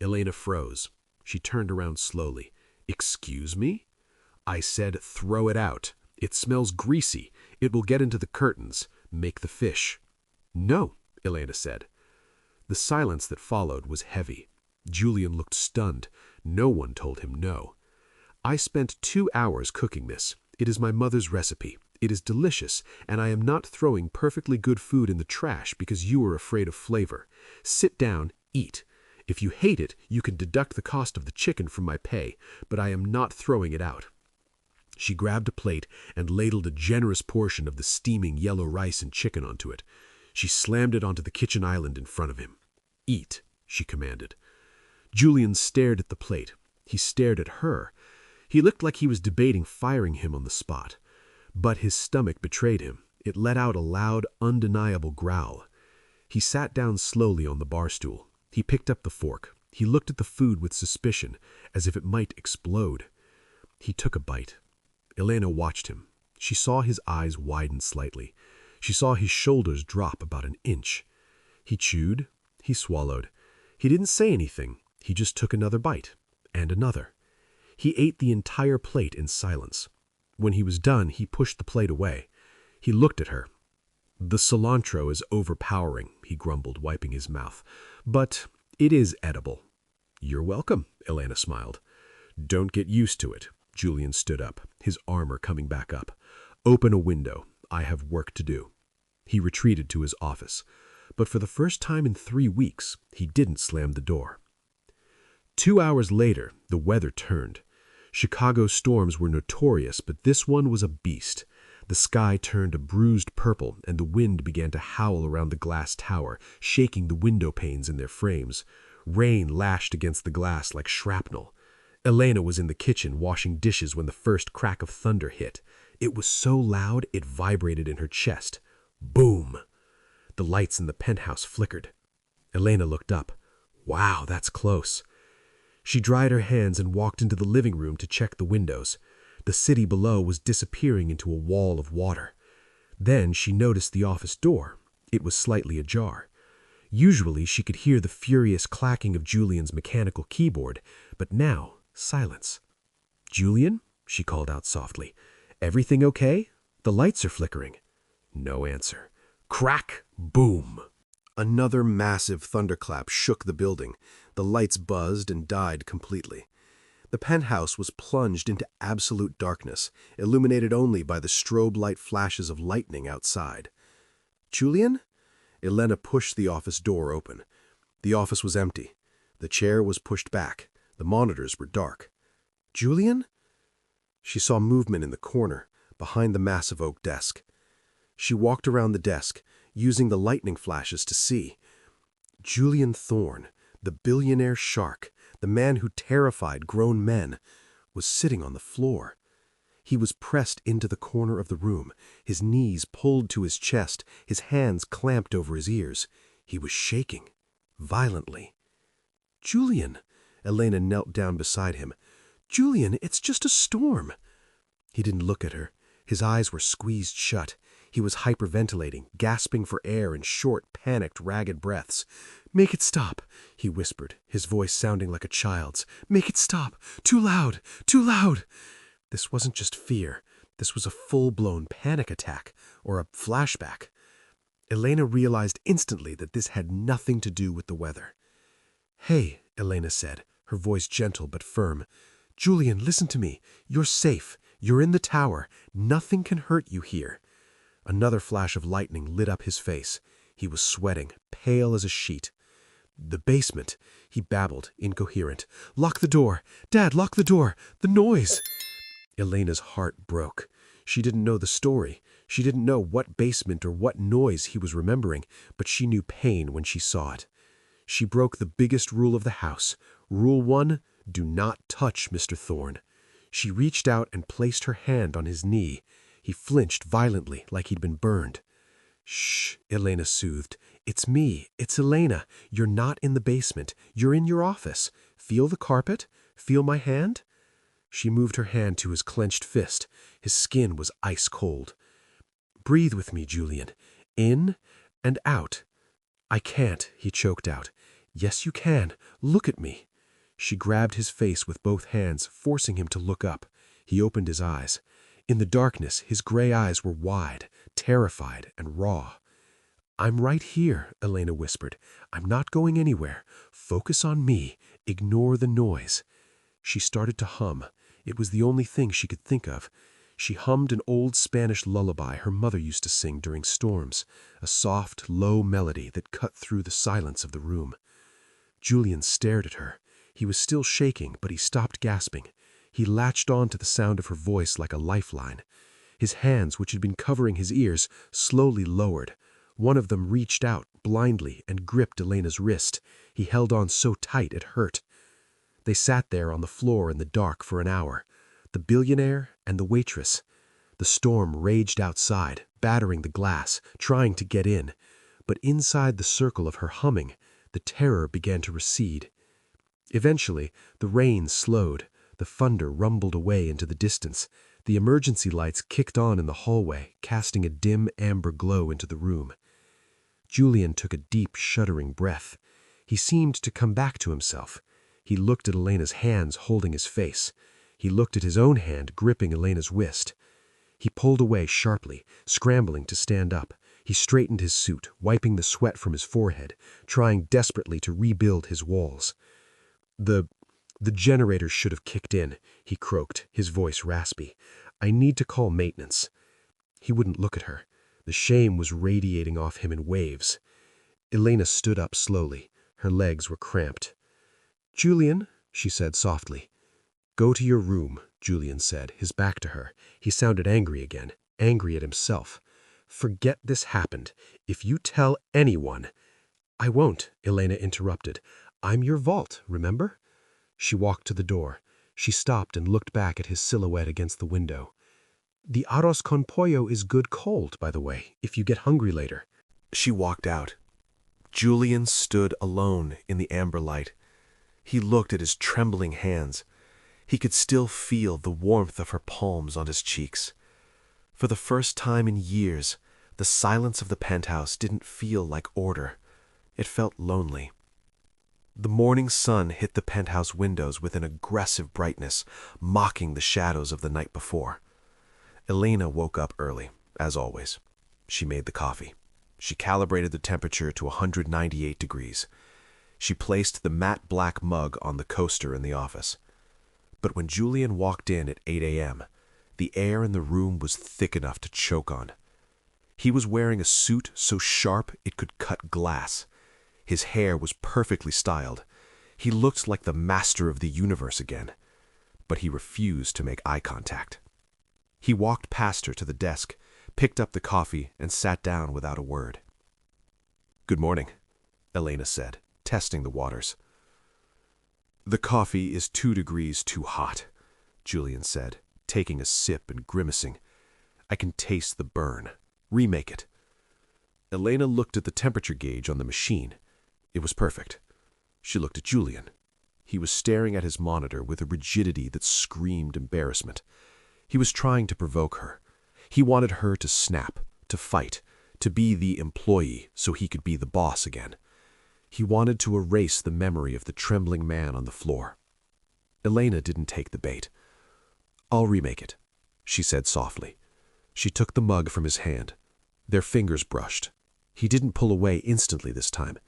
Elena froze. She turned around slowly. "Excuse me?" "I said throw it out. It smells greasy. It will get into the curtains. Make the fish." "No," Elena said. The silence that followed was heavy. Julian looked stunned. No one told him no. "I spent 2 hours cooking this. It is my mother's recipe. It is delicious, and I am not throwing perfectly good food in the trash because you are afraid of flavor. Sit down, eat. If you hate it, you can deduct the cost of the chicken from my pay, but I am not throwing it out." She grabbed a plate and ladled a generous portion of the steaming yellow rice and chicken onto it. She slammed it onto the kitchen island in front of him. "Eat," she commanded. Julian stared at the plate. He stared at her. He looked like he was debating firing him on the spot. But his stomach betrayed him. It let out a loud, undeniable growl. He sat down slowly on the bar stool. He picked up the fork. He looked at the food with suspicion, as if it might explode. He took a bite. Elena watched him. She saw his eyes widen slightly. She saw his shoulders drop about an inch. He chewed. He swallowed. He didn't say anything. He just took another bite. And another. He ate the entire plate in silence. When he was done, he pushed the plate away. He looked at her. "The cilantro is overpowering," he grumbled, wiping his mouth. "But it is edible." "You're welcome," Elena smiled. "Don't get used to it. Julian stood up, his armor coming back up. "Open a window. I have work to do." He retreated to his office, but for the first time in 3 weeks, he didn't slam the door. 2 hours later, the weather turned. Chicago storms were notorious, but this one was a beast. The sky turned a bruised purple, and the wind began to howl around the glass tower, shaking the window panes in their frames. Rain lashed against the glass like shrapnel. Elena was in the kitchen washing dishes when the first crack of thunder hit. It was so loud it vibrated in her chest. Boom! The lights in the penthouse flickered. Elena looked up. Wow, that's close. She dried her hands and walked into the living room to check the windows. The city below was disappearing into a wall of water. Then she noticed the office door. It was slightly ajar. Usually she could hear the furious clacking of Julian's mechanical keyboard, but now, silence. "Julian?" she called out softly. "Everything okay? The lights are flickering." No answer. Crack! Boom! Another massive thunderclap shook the building. The lights buzzed and died completely. The penthouse was plunged into absolute darkness, illuminated only by the strobe light flashes of lightning outside. "Julian?" Elena pushed the office door open. The office was empty. The chair was pushed back. The monitors were dark. "Julian?" She saw movement in the corner, behind the massive oak desk. She walked around the desk, using the lightning flashes to see. Julian Thorne, the billionaire shark, the man who terrified grown men, was sitting on the floor. He was pressed into the corner of the room, his knees pulled to his chest, his hands clamped over his ears. He was shaking, violently. "Julian!" Elena knelt down beside him. "Julian, it's just a storm." He didn't look at her. His eyes were squeezed shut. He was hyperventilating, gasping for air in short, panicked, ragged breaths. "Make it stop," he whispered, his voice sounding like a child's. "Make it stop. Too loud. Too loud." This wasn't just fear. This was a full-blown panic attack, or a flashback. Elena realized instantly that this had nothing to do with the weather. "Hey," Elena said, her voice gentle but firm. "Julian, listen to me. You're safe. You're in the tower. Nothing can hurt you here." Another flash of lightning lit up his face. He was sweating, pale as a sheet. "The basement," he babbled, incoherent. "Lock the door. Dad, lock the door. The noise." Elena's heart broke. She didn't know the story. She didn't know what basement or what noise he was remembering, but she knew pain when she saw it. She broke the biggest rule of the house. Rule 1, do not touch Mr. Thorne. She reached out and placed her hand on his knee. He flinched violently, like he'd been burned. "Shh," Elena soothed. "It's me. It's Elena. You're not in the basement. You're in your office. Feel the carpet? Feel my hand?" She moved her hand to his clenched fist. His skin was ice cold. "Breathe with me, Julian. In and out." "I can't," he choked out. "Yes, you can. Look at me." She grabbed his face with both hands, forcing him to look up. He opened his eyes. In the darkness, his gray eyes were wide, terrified, and raw. "I'm right here," Elena whispered. "I'm not going anywhere. Focus on me. Ignore the noise." She started to hum. It was the only thing she could think of. She hummed an old Spanish lullaby her mother used to sing during storms, a soft, low melody that cut through the silence of the room. Julian stared at her. He was still shaking, but he stopped gasping. He latched on to the sound of her voice like a lifeline. His hands, which had been covering his ears, slowly lowered. One of them reached out blindly and gripped Elena's wrist. He held on so tight it hurt. They sat there on the floor in the dark for an hour. The billionaire and the waitress. The storm raged outside, battering the glass, trying to get in. But inside the circle of her humming, the terror began to recede. Eventually, the rain slowed. The thunder rumbled away into the distance. The emergency lights kicked on in the hallway, casting a dim amber glow into the room. Julian took a deep, shuddering breath. He seemed to come back to himself. He looked at Elena's hands holding his face. He looked at his own hand gripping Elena's wrist. He pulled away sharply, scrambling to stand up. He straightened his suit, wiping the sweat from his forehead, trying desperately to rebuild his walls. The The generator should have kicked in, he croaked, his voice raspy. I need to call maintenance. He wouldn't look at her. The shame was radiating off him in waves. Elena stood up slowly. Her legs were cramped. Julian, she said softly. Go to your room, Julian said, his back to her. He sounded angry again, angry at himself. Forget this happened. If you tell anyone— I won't, Elena interrupted. I'm your vault, remember? She walked to the door. She stopped and looked back at his silhouette against the window. The arroz con pollo is good cold, by the way, if you get hungry later. She walked out. Julian stood alone in the amber light. He looked at his trembling hands. He could still feel the warmth of her palms on his cheeks. For the first time in years, the silence of the penthouse didn't feel like order. It felt lonely. The morning sun hit the penthouse windows with an aggressive brightness, mocking the shadows of the night before. Elena woke up early, as always. She made the coffee. She calibrated the temperature to 198 degrees. She placed the matte black mug on the coaster in the office. But when Julian walked in at 8 a.m., the air in the room was thick enough to choke on. He was wearing a suit so sharp it could cut glass. His hair was perfectly styled. He looked like the master of the universe again. But he refused to make eye contact. He walked past her to the desk, picked up the coffee, and sat down without a word. Good morning, Elena said, testing the waters. The coffee is 2 degrees too hot, Julian said, taking a sip and grimacing. I can taste the burn. Remake it. Elena looked at the temperature gauge on the machine. It was perfect. She looked at Julian. He was staring at his monitor with a rigidity that screamed embarrassment. He was trying to provoke her. He wanted her to snap, to fight, to be the employee so he could be the boss again. He wanted to erase the memory of the trembling man on the floor. Elena didn't take the bait. I'll remake it, she said softly. She took the mug from his hand. Their fingers brushed. He didn't pull away instantly this time.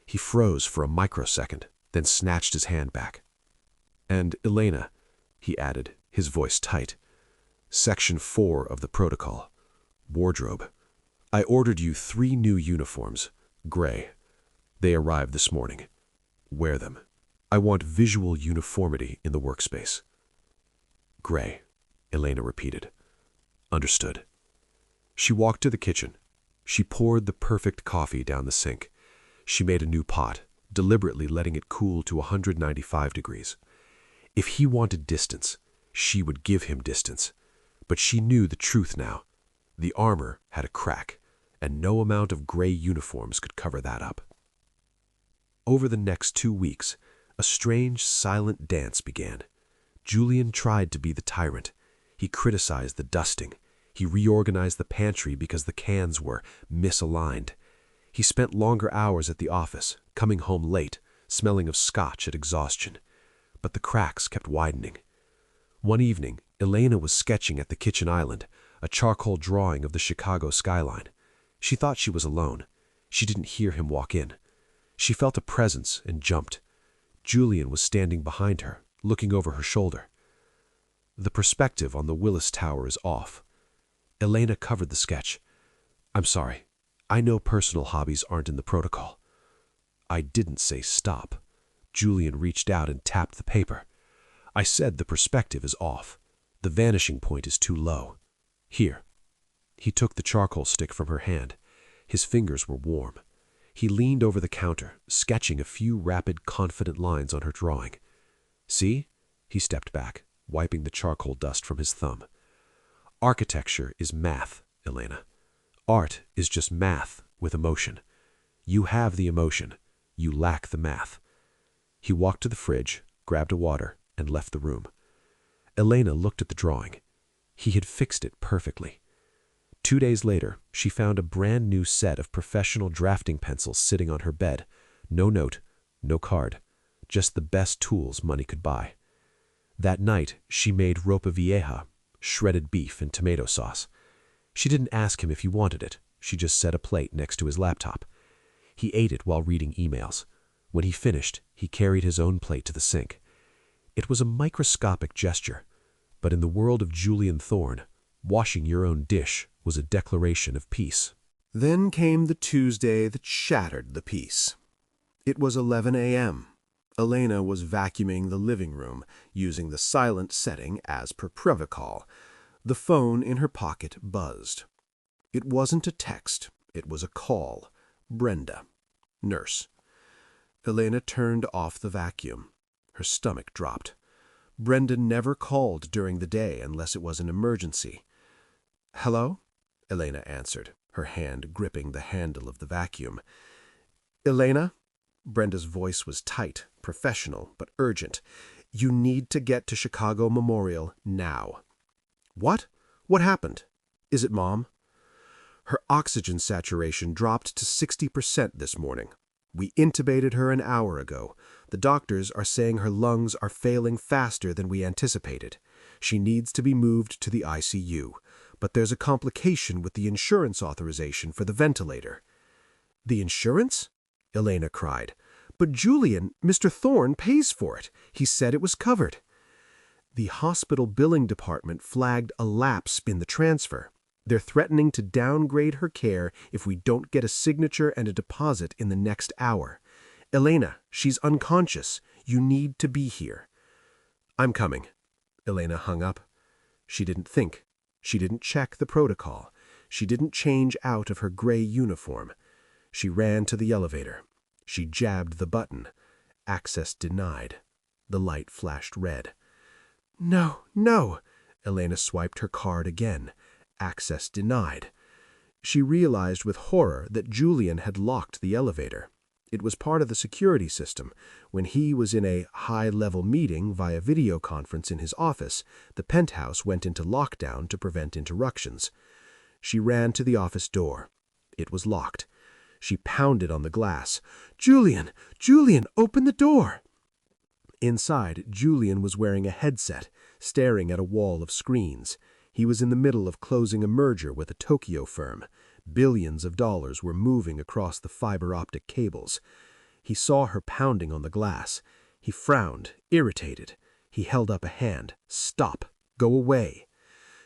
He froze for a microsecond, then snatched his hand back. And Elena, he added, his voice tight. Section 4 of the protocol. Wardrobe. I ordered you 3 new uniforms, gray. They arrived this morning. Wear them. I want visual uniformity in the workspace. Gray, Elena repeated. Understood. She walked to the kitchen. She poured the perfect coffee down the sink. She made a new pot, deliberately letting it cool to 195 degrees. If he wanted distance, she would give him distance. But she knew the truth now. The armor had a crack, and no amount of gray uniforms could cover that up. Over the next 2 weeks, a strange, silent dance began. Julian tried to be the tyrant. He criticized the dusting. He reorganized the pantry because the cans were misaligned. He spent longer hours at the office, coming home late, smelling of scotch at exhaustion. But the cracks kept widening. One evening, Elena was sketching at the kitchen island, a charcoal drawing of the Chicago skyline. She thought she was alone. She didn't hear him walk in. She felt a presence and jumped. Julian was standing behind her, looking over her shoulder. The perspective on the Willis Tower is off. Elena covered the sketch. I'm sorry. I know personal hobbies aren't in the protocol. I didn't say stop. Julian reached out and tapped the paper. I said the perspective is off. The vanishing point is too low. Here. He took the charcoal stick from her hand. His fingers were warm. He leaned over the counter, sketching a few rapid, confident lines on her drawing. See? He stepped back, wiping the charcoal dust from his thumb. Architecture is math, Elena. Art is just math with emotion. You have the emotion. You lack the math. He walked to the fridge, grabbed a water, and left the room. Elena looked at the drawing. He had fixed it perfectly. 2 days later, she found a brand new set of professional drafting pencils sitting on her bed. No note, no card, just the best tools money could buy. That night, she made ropa vieja, shredded beef and tomato sauce. She didn't ask him if he wanted it. She just set a plate next to his laptop. He ate it while reading emails. When he finished, he carried his own plate to the sink. It was a microscopic gesture, but in the world of Julian Thorne, washing your own dish was a declaration of peace. Then came the Tuesday that shattered the peace. It was 11 a.m. Elena was vacuuming the living room, using the silent setting as per protocol. The phone in her pocket buzzed. It wasn't a text, it was a call. Brenda, nurse. Elena turned off the vacuum. Her stomach dropped. Brenda never called during the day unless it was an emergency. "Hello?" Elena answered, her hand gripping the handle of the vacuum. "Elena?" Brenda's voice was tight, professional, but urgent. "You need to get to Chicago Memorial now." "What? What happened? Is it Mom?" "Her oxygen saturation dropped to 60% this morning. We intubated her an hour ago. The doctors are saying her lungs are failing faster than we anticipated. She needs to be moved to the ICU, but there's a complication with the insurance authorization for the ventilator." "The insurance?" Elena cried. "But Julian, Mr. Thorne pays for it. He said it was covered." "The hospital billing department flagged a lapse in the transfer. They're threatening to downgrade her care if we don't get a signature and a deposit in the next hour. Elena, she's unconscious. You need to be here." "I'm coming." Elena hung up. She didn't think. She didn't check the protocol. She didn't change out of her gray uniform. She ran to the elevator. She jabbed the button. Access denied. The light flashed red. "No, no." Elena swiped her card again. Access denied. She realized with horror that Julian had locked the elevator. It was part of the security system. When he was in a high-level meeting via video conference in his office, the penthouse went into lockdown to prevent interruptions. She ran to the office door. It was locked. She pounded on the glass. "Julian! Julian, open the door!" Inside, Julian was wearing a headset, staring at a wall of screens. He was in the middle of closing a merger with a Tokyo firm. Billions of dollars were moving across the fiber-optic cables. He saw her pounding on the glass. He frowned, irritated. He held up a hand. "Stop! Go away!"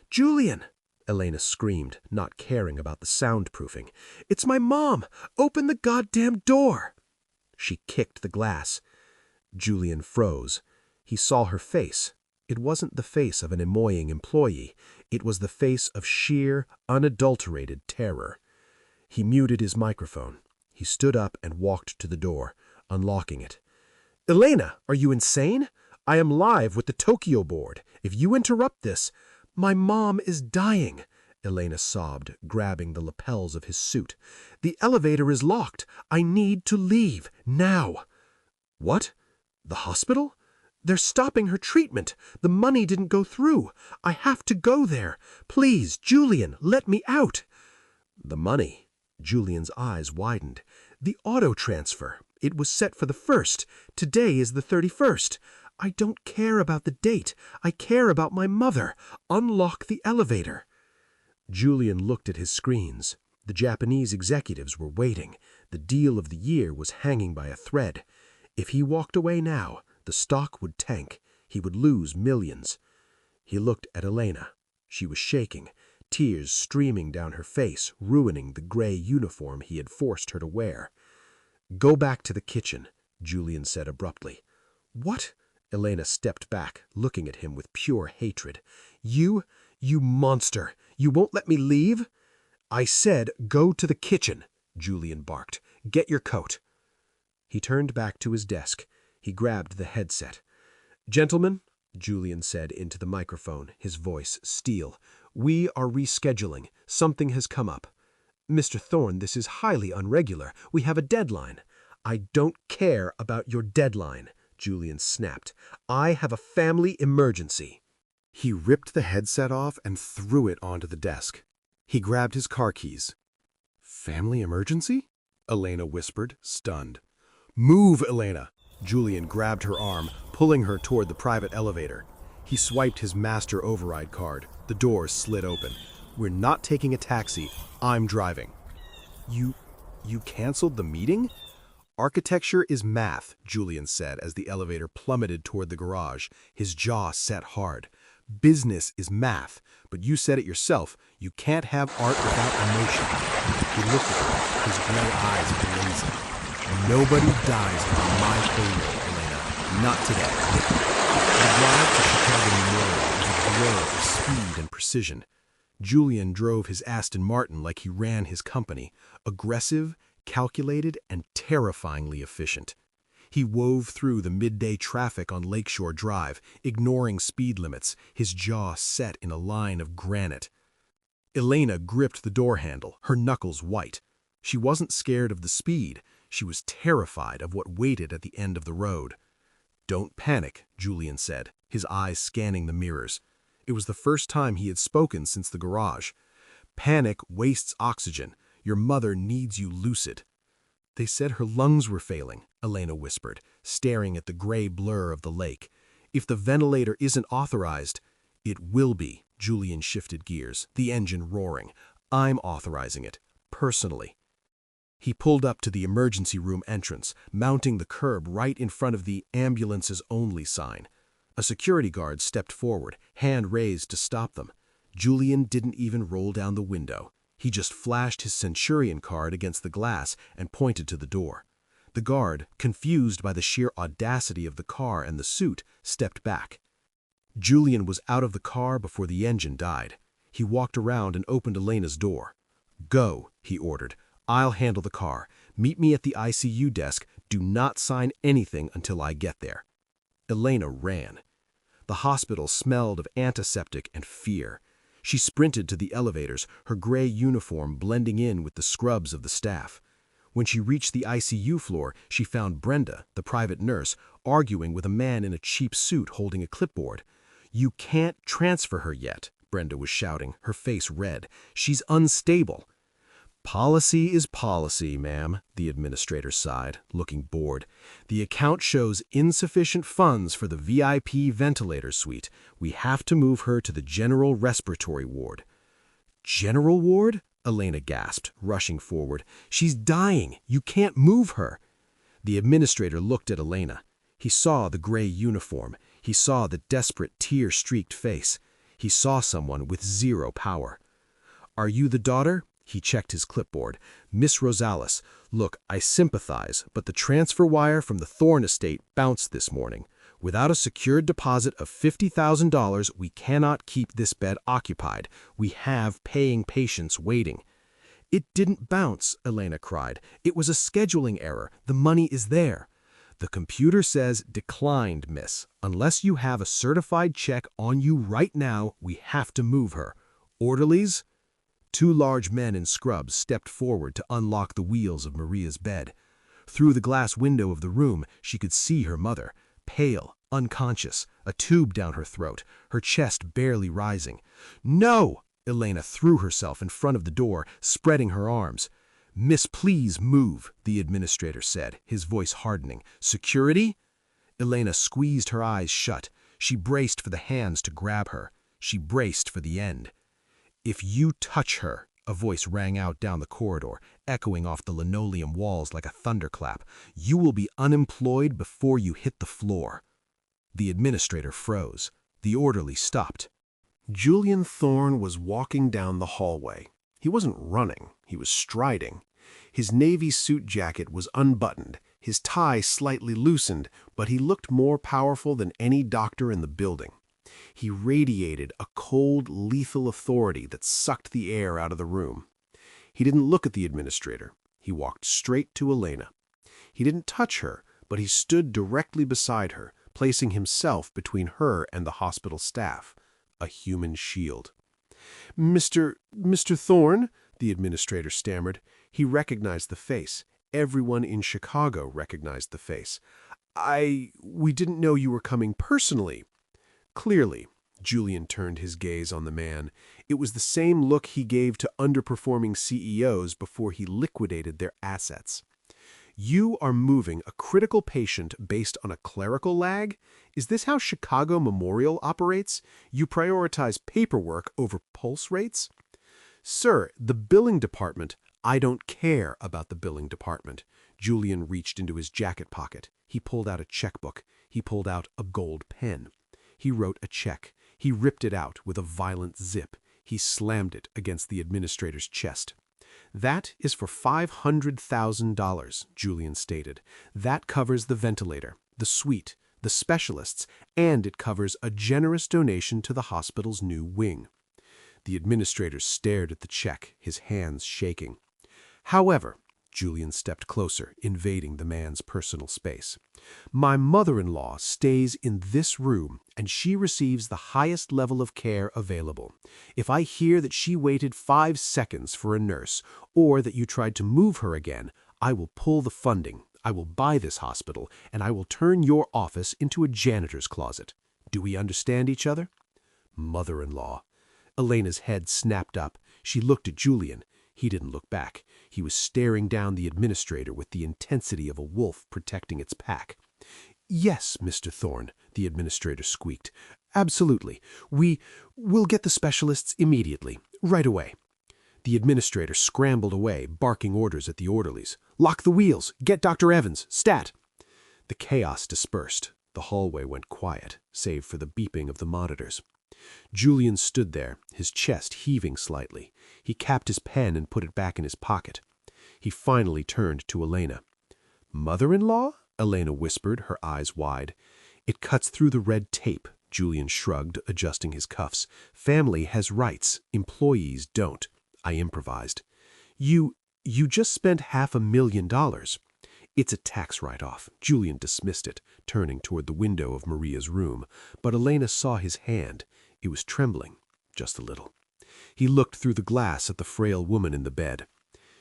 "Julian!" Elena screamed, not caring about the soundproofing. "It's my mom! Open the goddamn door!" She kicked the glass. Julian froze. He saw her face. It wasn't the face of an annoying employee. It was the face of sheer, unadulterated terror. He muted his microphone. He stood up and walked to the door, unlocking it. "Elena, are you insane? I am live with the Tokyo board. If you interrupt this—" "My mom is dying," Elena sobbed, grabbing the lapels of his suit. "The elevator is locked. I need to leave, now." "What? The hospital? They're stopping her treatment. The money didn't go through. I have to go there. Please, Julian, let me out." "The money?" Julian's eyes widened. "The auto transfer. It was set for the 1st. Today is the 31st. I don't care about the date. I care about my mother. Unlock the elevator." Julian looked at his screens. The Japanese executives were waiting. The deal of the year was hanging by a thread. If he walked away now, the stock would tank. He would lose millions. He looked at Elena. She was shaking, tears streaming down her face, ruining the gray uniform he had forced her to wear. "Go back to the kitchen," Julian said abruptly. "What?" Elena stepped back, looking at him with pure hatred. You monster! You won't let me leave?" "I said go to the kitchen," Julian barked. "Get your coat." He turned back to his desk. He grabbed the headset. "Gentlemen," Julian said into the microphone, his voice steel, "we are rescheduling. Something has come up." "Mr. Thorne, this is highly irregular. We have a deadline." "I don't care about your deadline," Julian snapped. "I have a family emergency." He ripped the headset off and threw it onto the desk. He grabbed his car keys. "Family emergency?" Elena whispered, stunned. "Move, Elena!" Julian grabbed her arm, pulling her toward the private elevator. He swiped his master override card. The doors slid open. "We're not taking a taxi. I'm driving." You canceled the meeting?" Architecture is math, Julian said as the elevator plummeted toward the garage, his jaw set hard. Business is math, but you said it yourself, you can't have art without emotion. He looked at her, his gray eyes blazing. Nobody dies on my payroll, Elena. Not today. The drive to Chicago Memorial was a blur of speed and precision. Julian drove his Aston Martin like he ran his company, aggressive, calculated, and terrifyingly efficient. He wove through the midday traffic on Lakeshore Drive, ignoring speed limits, his jaw set in a line of granite. Elena gripped the door handle, her knuckles white. She wasn't scared of the speed, she was terrified of what waited at the end of the road. "Don't panic," Julian said, his eyes scanning the mirrors. It was the first time he had spoken since the garage. "Panic wastes oxygen. Your mother needs you lucid." "They said her lungs were failing," Elena whispered, staring at the gray blur of the lake. "If the ventilator isn't authorized—" "It will be," Julian shifted gears, the engine roaring. "I'm authorizing it, personally." He pulled up to the emergency room entrance, mounting the curb right in front of the "ambulances only" sign. A security guard stepped forward, hand raised to stop them. Julian didn't even roll down the window. He just flashed his Centurion card against the glass and pointed to the door. The guard, confused by the sheer audacity of the car and the suit, stepped back. Julian was out of the car before the engine died. He walked around and opened Elena's door. "Go," he ordered. "I'll handle the car. Meet me at the ICU desk. Do not sign anything until I get there." Elena ran. The hospital smelled of antiseptic and fear. She sprinted to the elevators, her gray uniform blending in with the scrubs of the staff. When she reached the ICU floor, she found Brenda, the private nurse, arguing with a man in a cheap suit holding a clipboard. "You can't transfer her yet," Brenda was shouting, her face red. "She's unstable." "Policy is policy, ma'am," the administrator sighed, looking bored. "The account shows insufficient funds for the VIP ventilator suite. We have to move her to the general respiratory ward." "General ward?" Elena gasped, rushing forward. "She's dying. You can't move her." The administrator looked at Elena. He saw the gray uniform. He saw the desperate, tear-streaked face. He saw someone with zero power. "Are you the daughter?" He checked his clipboard. "Miss Rosales, look, I sympathize, but the transfer wire from the Thorne estate bounced this morning. Without a secured deposit of $50,000, we cannot keep this bed occupied. We have paying patients waiting." "It didn't bounce," Elena cried. "It was a scheduling error. The money is there." "The computer says declined, miss. Unless you have a certified check on you right now, we have to move her. Orderlies?" Two large men in scrubs stepped forward to unlock the wheels of Maria's bed. Through the glass window of the room, she could see her mother, pale, unconscious, a tube down her throat, her chest barely rising. "No!" Elena threw herself in front of the door, spreading her arms. "Miss, please move," the administrator said, his voice hardening. "Security?" Elena squeezed her eyes shut. She braced for the hands to grab her. She braced for the end. "If you touch her," a voice rang out down the corridor, echoing off the linoleum walls like a thunderclap, "you will be unemployed before you hit the floor." The administrator froze. The orderly stopped. Julian Thorne was walking down the hallway. He wasn't running, he was striding. His navy suit jacket was unbuttoned, his tie slightly loosened, but he looked more powerful than any doctor in the building. He radiated a cold, lethal authority that sucked the air out of the room. He didn't look at the administrator. He walked straight to Elena. He didn't touch her, but he stood directly beside her, placing himself between her and the hospital staff, a human shield. Mr. Thorne," the administrator stammered. He recognized the face. Everyone in Chicago recognized the face. We didn't know you were coming personally." Clearly, Julian turned his gaze on the man. It was the same look he gave to underperforming CEOs before he liquidated their assets. "You are moving a critical patient based on a clerical lag? Is this how Chicago Memorial operates? You prioritize paperwork over pulse rates?" "Sir, the billing department—" "I don't care about the billing department." Julian reached into his jacket pocket. He pulled out a checkbook. He pulled out a gold pen. He wrote a check. He ripped it out with a violent zip. He slammed it against the administrator's chest. "That is for $500,000, Julian stated. "That covers the ventilator, the suite, the specialists, and it covers a generous donation to the hospital's new wing." The administrator stared at the check, his hands shaking. "However," Julian stepped closer, invading the man's personal space, "my mother-in-law stays in this room, and she receives the highest level of care available. If I hear that she waited 5 seconds for a nurse, or that you tried to move her again, I will pull the funding, I will buy this hospital, and I will turn your office into a janitor's closet. Do we understand each other?" Mother-in-law. Elena's head snapped up. She looked at Julian. He didn't look back. He was staring down the administrator with the intensity of a wolf protecting its pack. "Yes, Mr. Thorne," the administrator squeaked. "Absolutely. We'll get the specialists immediately, right away." The administrator scrambled away, barking orders at the orderlies. "Lock the wheels! Get Dr. Evans! Stat!" The chaos dispersed. The hallway went quiet, save for the beeping of the monitors. Julian stood there, his chest heaving slightly. He capped his pen and put it back in his pocket. He finally turned to Elena. "Mother-in-law?" Elena whispered, her eyes wide. "It cuts through the red tape," Julian shrugged, adjusting his cuffs. "Family has rights. Employees don't." I improvised. You just spent $500,000. "It's a tax write-off." Julian dismissed it, turning toward the window of Maria's room. But Elena saw his hand. It was trembling, just a little. He looked through the glass at the frail woman in the bed.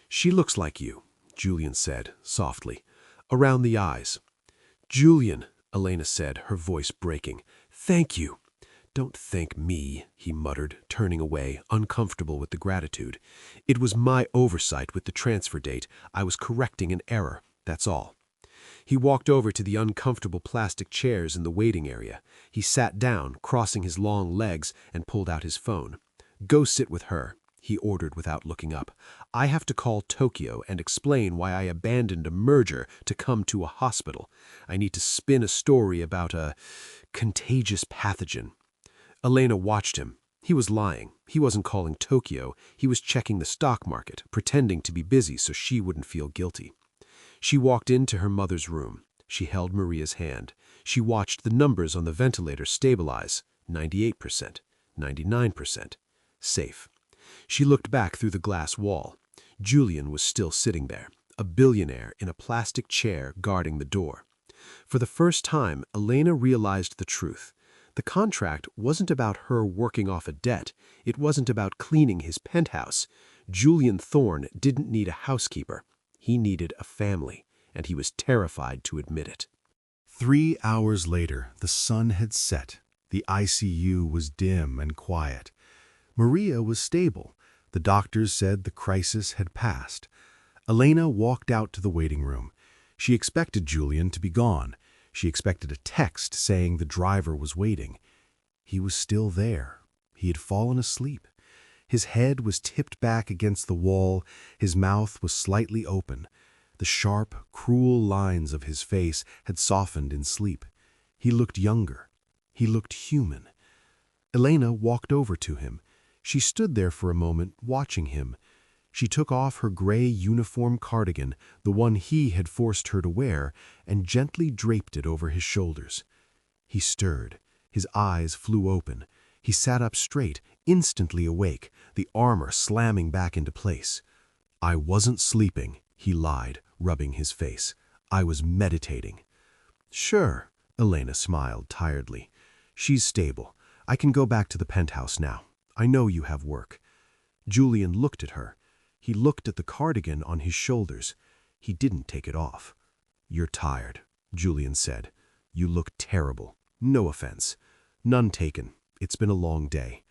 "She looks like you," Julian said, softly. "Around the eyes." "Julian," Elena said, her voice breaking. "Thank you." "Don't thank me," he muttered, turning away, uncomfortable with the gratitude. "It was my oversight with the transfer date. I was correcting an error, that's all." He walked over to the uncomfortable plastic chairs in the waiting area. He sat down, crossing his long legs, and pulled out his phone. "Go sit with her," he ordered without looking up. "I have to call Tokyo and explain why I abandoned a merger to come to a hospital. I need to spin a story about a contagious pathogen." Elena watched him. He was lying. He wasn't calling Tokyo. He was checking the stock market, pretending to be busy so she wouldn't feel guilty. She walked into her mother's room. She held Maria's hand. She watched the numbers on the ventilator stabilize. 98%, 99%. Safe. She looked back through the glass wall. Julian was still sitting there, a billionaire in a plastic chair guarding the door. For the first time, Elena realized the truth. The contract wasn't about her working off a debt. It wasn't about cleaning his penthouse. Julian Thorne didn't need a housekeeper. He needed a family, and he was terrified to admit it. 3 hours later, the sun had set. The ICU was dim and quiet. Maria was stable. The doctors said the crisis had passed. Elena walked out to the waiting room. She expected Julian to be gone. She expected a text saying the driver was waiting. He was still there. He had fallen asleep. His head was tipped back against the wall. His mouth was slightly open. The sharp, cruel lines of his face had softened in sleep. He looked younger. He looked human. Elena walked over to him. She stood there for a moment, watching him. She took off her gray uniform cardigan, the one he had forced her to wear, and gently draped it over his shoulders. He stirred. His eyes flew open. He sat up straight, instantly awake, the armor slamming back into place. "I wasn't sleeping," he lied, rubbing his face. "I was meditating." "Sure," Elena smiled tiredly. "She's stable. I can go back to the penthouse now. I know you have work." Julian looked at her. He looked at the cardigan on his shoulders. He didn't take it off. "You're tired," Julian said. "You look terrible. No offense. None taken. It's been a long day."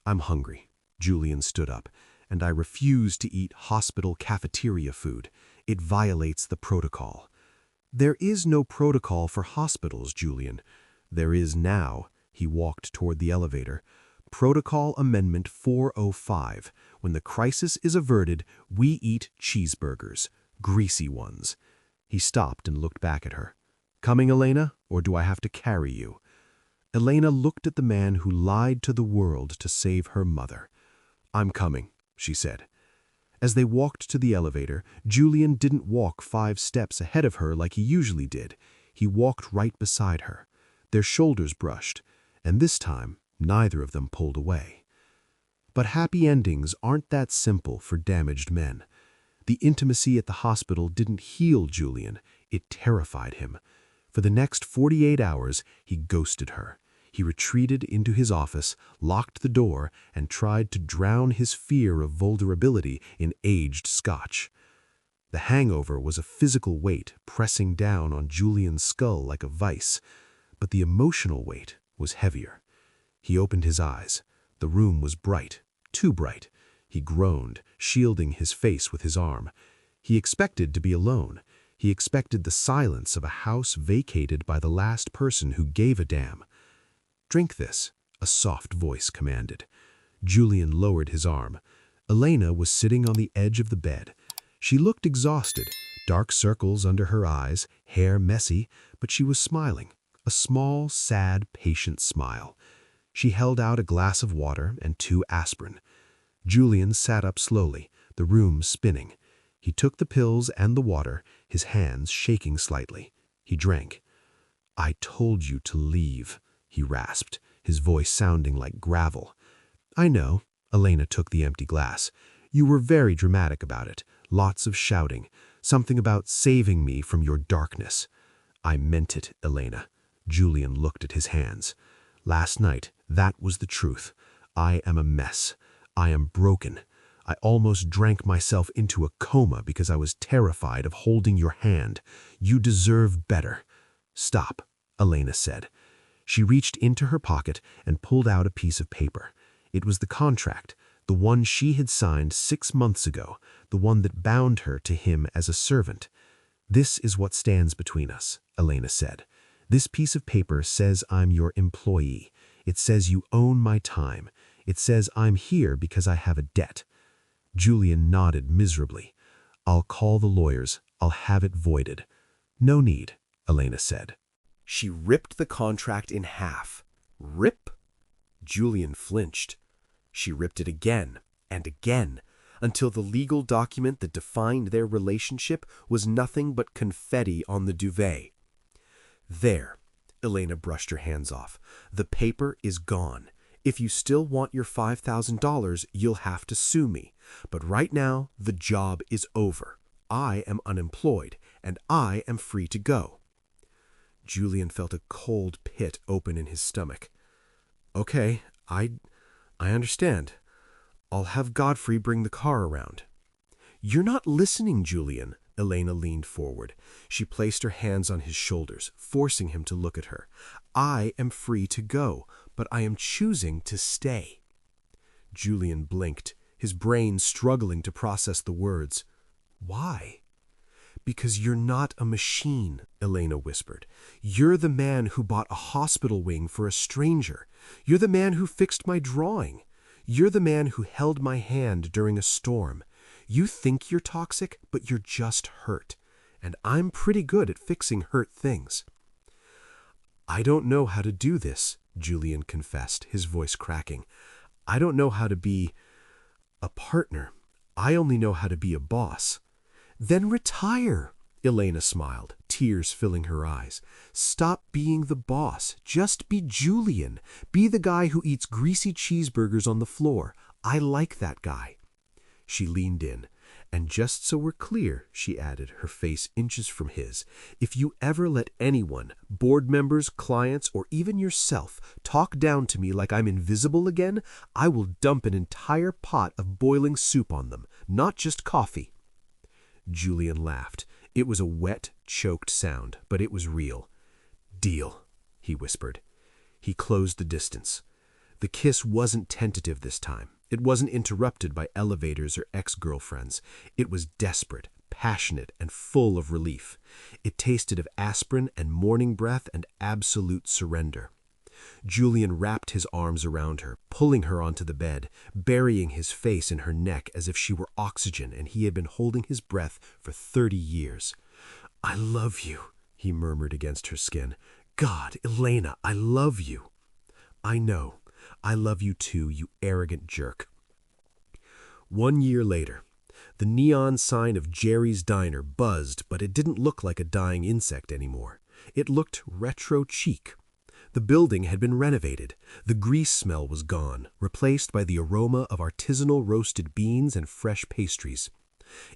"I'm hungry." Julian stood up. "And I refuse to eat hospital cafeteria food. It violates the protocol." "There is no protocol for hospitals, Julian." "There is now." He walked toward the elevator. "Protocol Amendment 405. When the crisis is averted, we eat cheeseburgers. Greasy ones. He stopped and looked back at her. "Coming, Elena, or do I have to carry you?" Elena looked at the man who lied to the world to save her mother. "I'm coming," she said. As they walked to the elevator, Julian didn't walk 5 steps ahead of her like he usually did. He walked right beside her. Their shoulders brushed, and this time, neither of them pulled away. But happy endings aren't that simple for damaged men. The intimacy at the hospital didn't heal Julian, it terrified him. For the next 48 hours, he ghosted her. He retreated into his office, locked the door, and tried to drown his fear of vulnerability in aged scotch. The hangover was a physical weight pressing down on Julian's skull like a vice, but the emotional weight was heavier. He opened his eyes. The room was bright, too bright. He groaned, shielding his face with his arm. He expected to be alone. He expected the silence of a house vacated by the last person who gave a damn. "Drink this," a soft voice commanded. Julian lowered his arm. Elena was sitting on the edge of the bed. She looked exhausted, dark circles under her eyes, hair messy, but she was smiling, a small, sad, patient smile. She held out a glass of water and 2 aspirin. Julian sat up slowly, the room spinning. He took the pills and the water, his hands shaking slightly. He drank. "I told you to leave," he rasped, his voice sounding like gravel. "I know." Elena took the empty glass. "You were very dramatic about it, lots of shouting, something about saving me from your darkness." "I meant it, Elena." Julian looked at his hands. "Last night, that was the truth. I am a mess. I am broken. I almost drank myself into a coma because I was terrified of holding your hand. You deserve better." "Stop," Elena said. She reached into her pocket and pulled out a piece of paper. It was the contract, the one she had signed 6 months ago, the one that bound her to him as a servant. "This is what stands between us," Elena said. "This piece of paper says I'm your employee. It says you own my time. It says I'm here because I have a debt." Julian nodded miserably. "I'll call the lawyers. I'll have it voided." "No need," Elena said. She ripped the contract in half. Rip? Julian flinched. She ripped it again and again, until the legal document that defined their relationship was nothing but confetti on the duvet. "There," Elena brushed her hands off. "The paper is gone. If you still want your $5,000, you'll have to sue me. But right now, the job is over. I am unemployed, and I am free to go." Julian felt a cold pit open in his stomach. "Okay, I understand. I'll have Godfrey bring the car around." "You're not listening, Julian." Elena leaned forward. She placed her hands on his shoulders, forcing him to look at her. "I am free to go, but I am choosing to stay." Julian blinked, his brain struggling to process the words. "Why?" "Because you're not a machine," Elena whispered. "You're the man who bought a hospital wing for a stranger. You're the man who fixed my drawing. You're the man who held my hand during a storm. You think you're toxic, but you're just hurt. And I'm pretty good at fixing hurt things." "I don't know how to do this," Julian confessed, his voice cracking. "I don't know how to be a partner. I only know how to be a boss." "Then retire," Elena smiled, tears filling her eyes. "Stop being the boss. Just be Julian. Be the guy who eats greasy cheeseburgers on the floor. I like that guy." She leaned in. "And just so we're clear," she added, her face inches from his, "if you ever let anyone, board members, clients, or even yourself, talk down to me like I'm invisible again, I will dump an entire pot of boiling soup on them, not just coffee." Julian laughed. It was a wet, choked sound, but it was real. "Deal," he whispered. He closed the distance. The kiss wasn't tentative this time. It wasn't interrupted by elevators or ex-girlfriends. It was desperate, passionate, and full of relief. It tasted of aspirin and morning breath and absolute surrender. Julian wrapped his arms around her, pulling her onto the bed, burying his face in her neck as if she were oxygen and he had been holding his breath for 30 years. I love you, he murmured against her skin. God, Elena, I love you. I know. I love you too, you arrogant jerk. 1 year later, the neon sign of Jerry's Diner buzzed, but it didn't look like a dying insect anymore. It looked retro-chic. The building had been renovated. The grease smell was gone, replaced by the aroma of artisanal roasted beans and fresh pastries.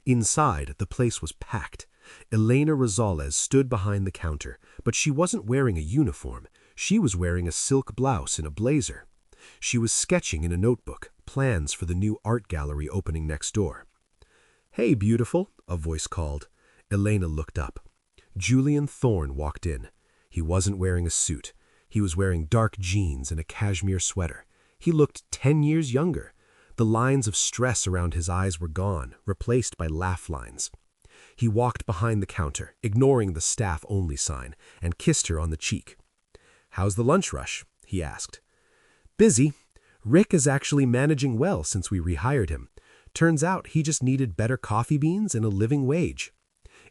Inside, the place was packed. Elena Rosales stood behind the counter, but she wasn't wearing a uniform. She was wearing a silk blouse and a blazer. She was sketching in a notebook, plans for the new art gallery opening next door. "Hey, beautiful," a voice called. Elena looked up. Julian Thorne walked in. He wasn't wearing a suit. He was wearing dark jeans and a cashmere sweater. He looked 10 years younger. The lines of stress around his eyes were gone, replaced by laugh lines. He walked behind the counter, ignoring the staff-only sign, and kissed her on the cheek. "How's the lunch rush?" he asked. "Busy. Rick is actually managing well since we rehired him. Turns out he just needed better coffee beans and a living wage."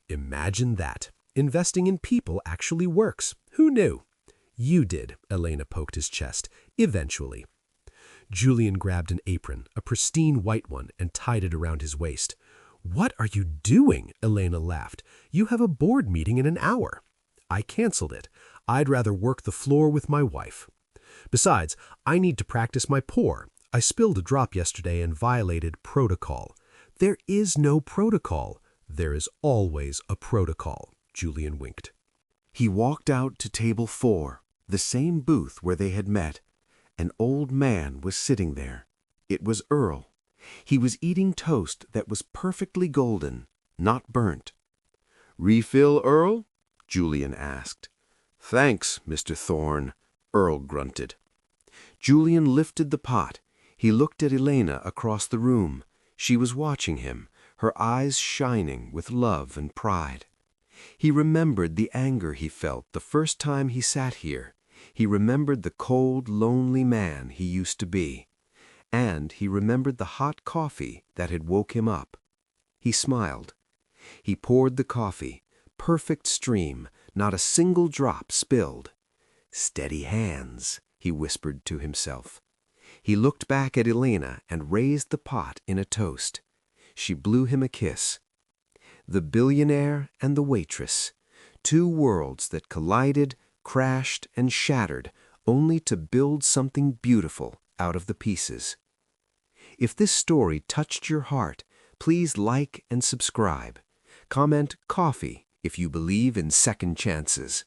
Imagine that. Investing in people actually works. Who knew? "You did," Elena poked his chest. "Eventually." Julian grabbed an apron, a pristine white one, and tied it around his waist. "What are you doing?" Elena laughed. "You have a board meeting in an hour." "I canceled it. I'd rather work the floor with my wife. Besides, I need to practice my pour. I spilled a drop yesterday and violated protocol." "There is no protocol." "There is always a protocol," Julian winked. He walked out to table 4, the same booth where they had met. An old man was sitting there. It was Earl. He was eating toast that was perfectly golden, not burnt. "Refill, Earl?" Julian asked. "Thanks, Mr. Thorne," Earl grunted. Julian lifted the pot. He looked at Elena across the room. She was watching him, her eyes shining with love and pride. He remembered the anger he felt the first time he sat here. He remembered the cold, lonely man he used to be. And he remembered the hot coffee that had woke him up. He smiled. He poured the coffee, perfect stream, not a single drop spilled. "Steady hands," he whispered to himself. He looked back at Elena and raised the pot in a toast. She blew him a kiss. The billionaire and the waitress, 2 worlds that collided, crashed, and shattered, only to build something beautiful out of the pieces. If this story touched your heart, please like and subscribe. Comment coffee if you believe in second chances.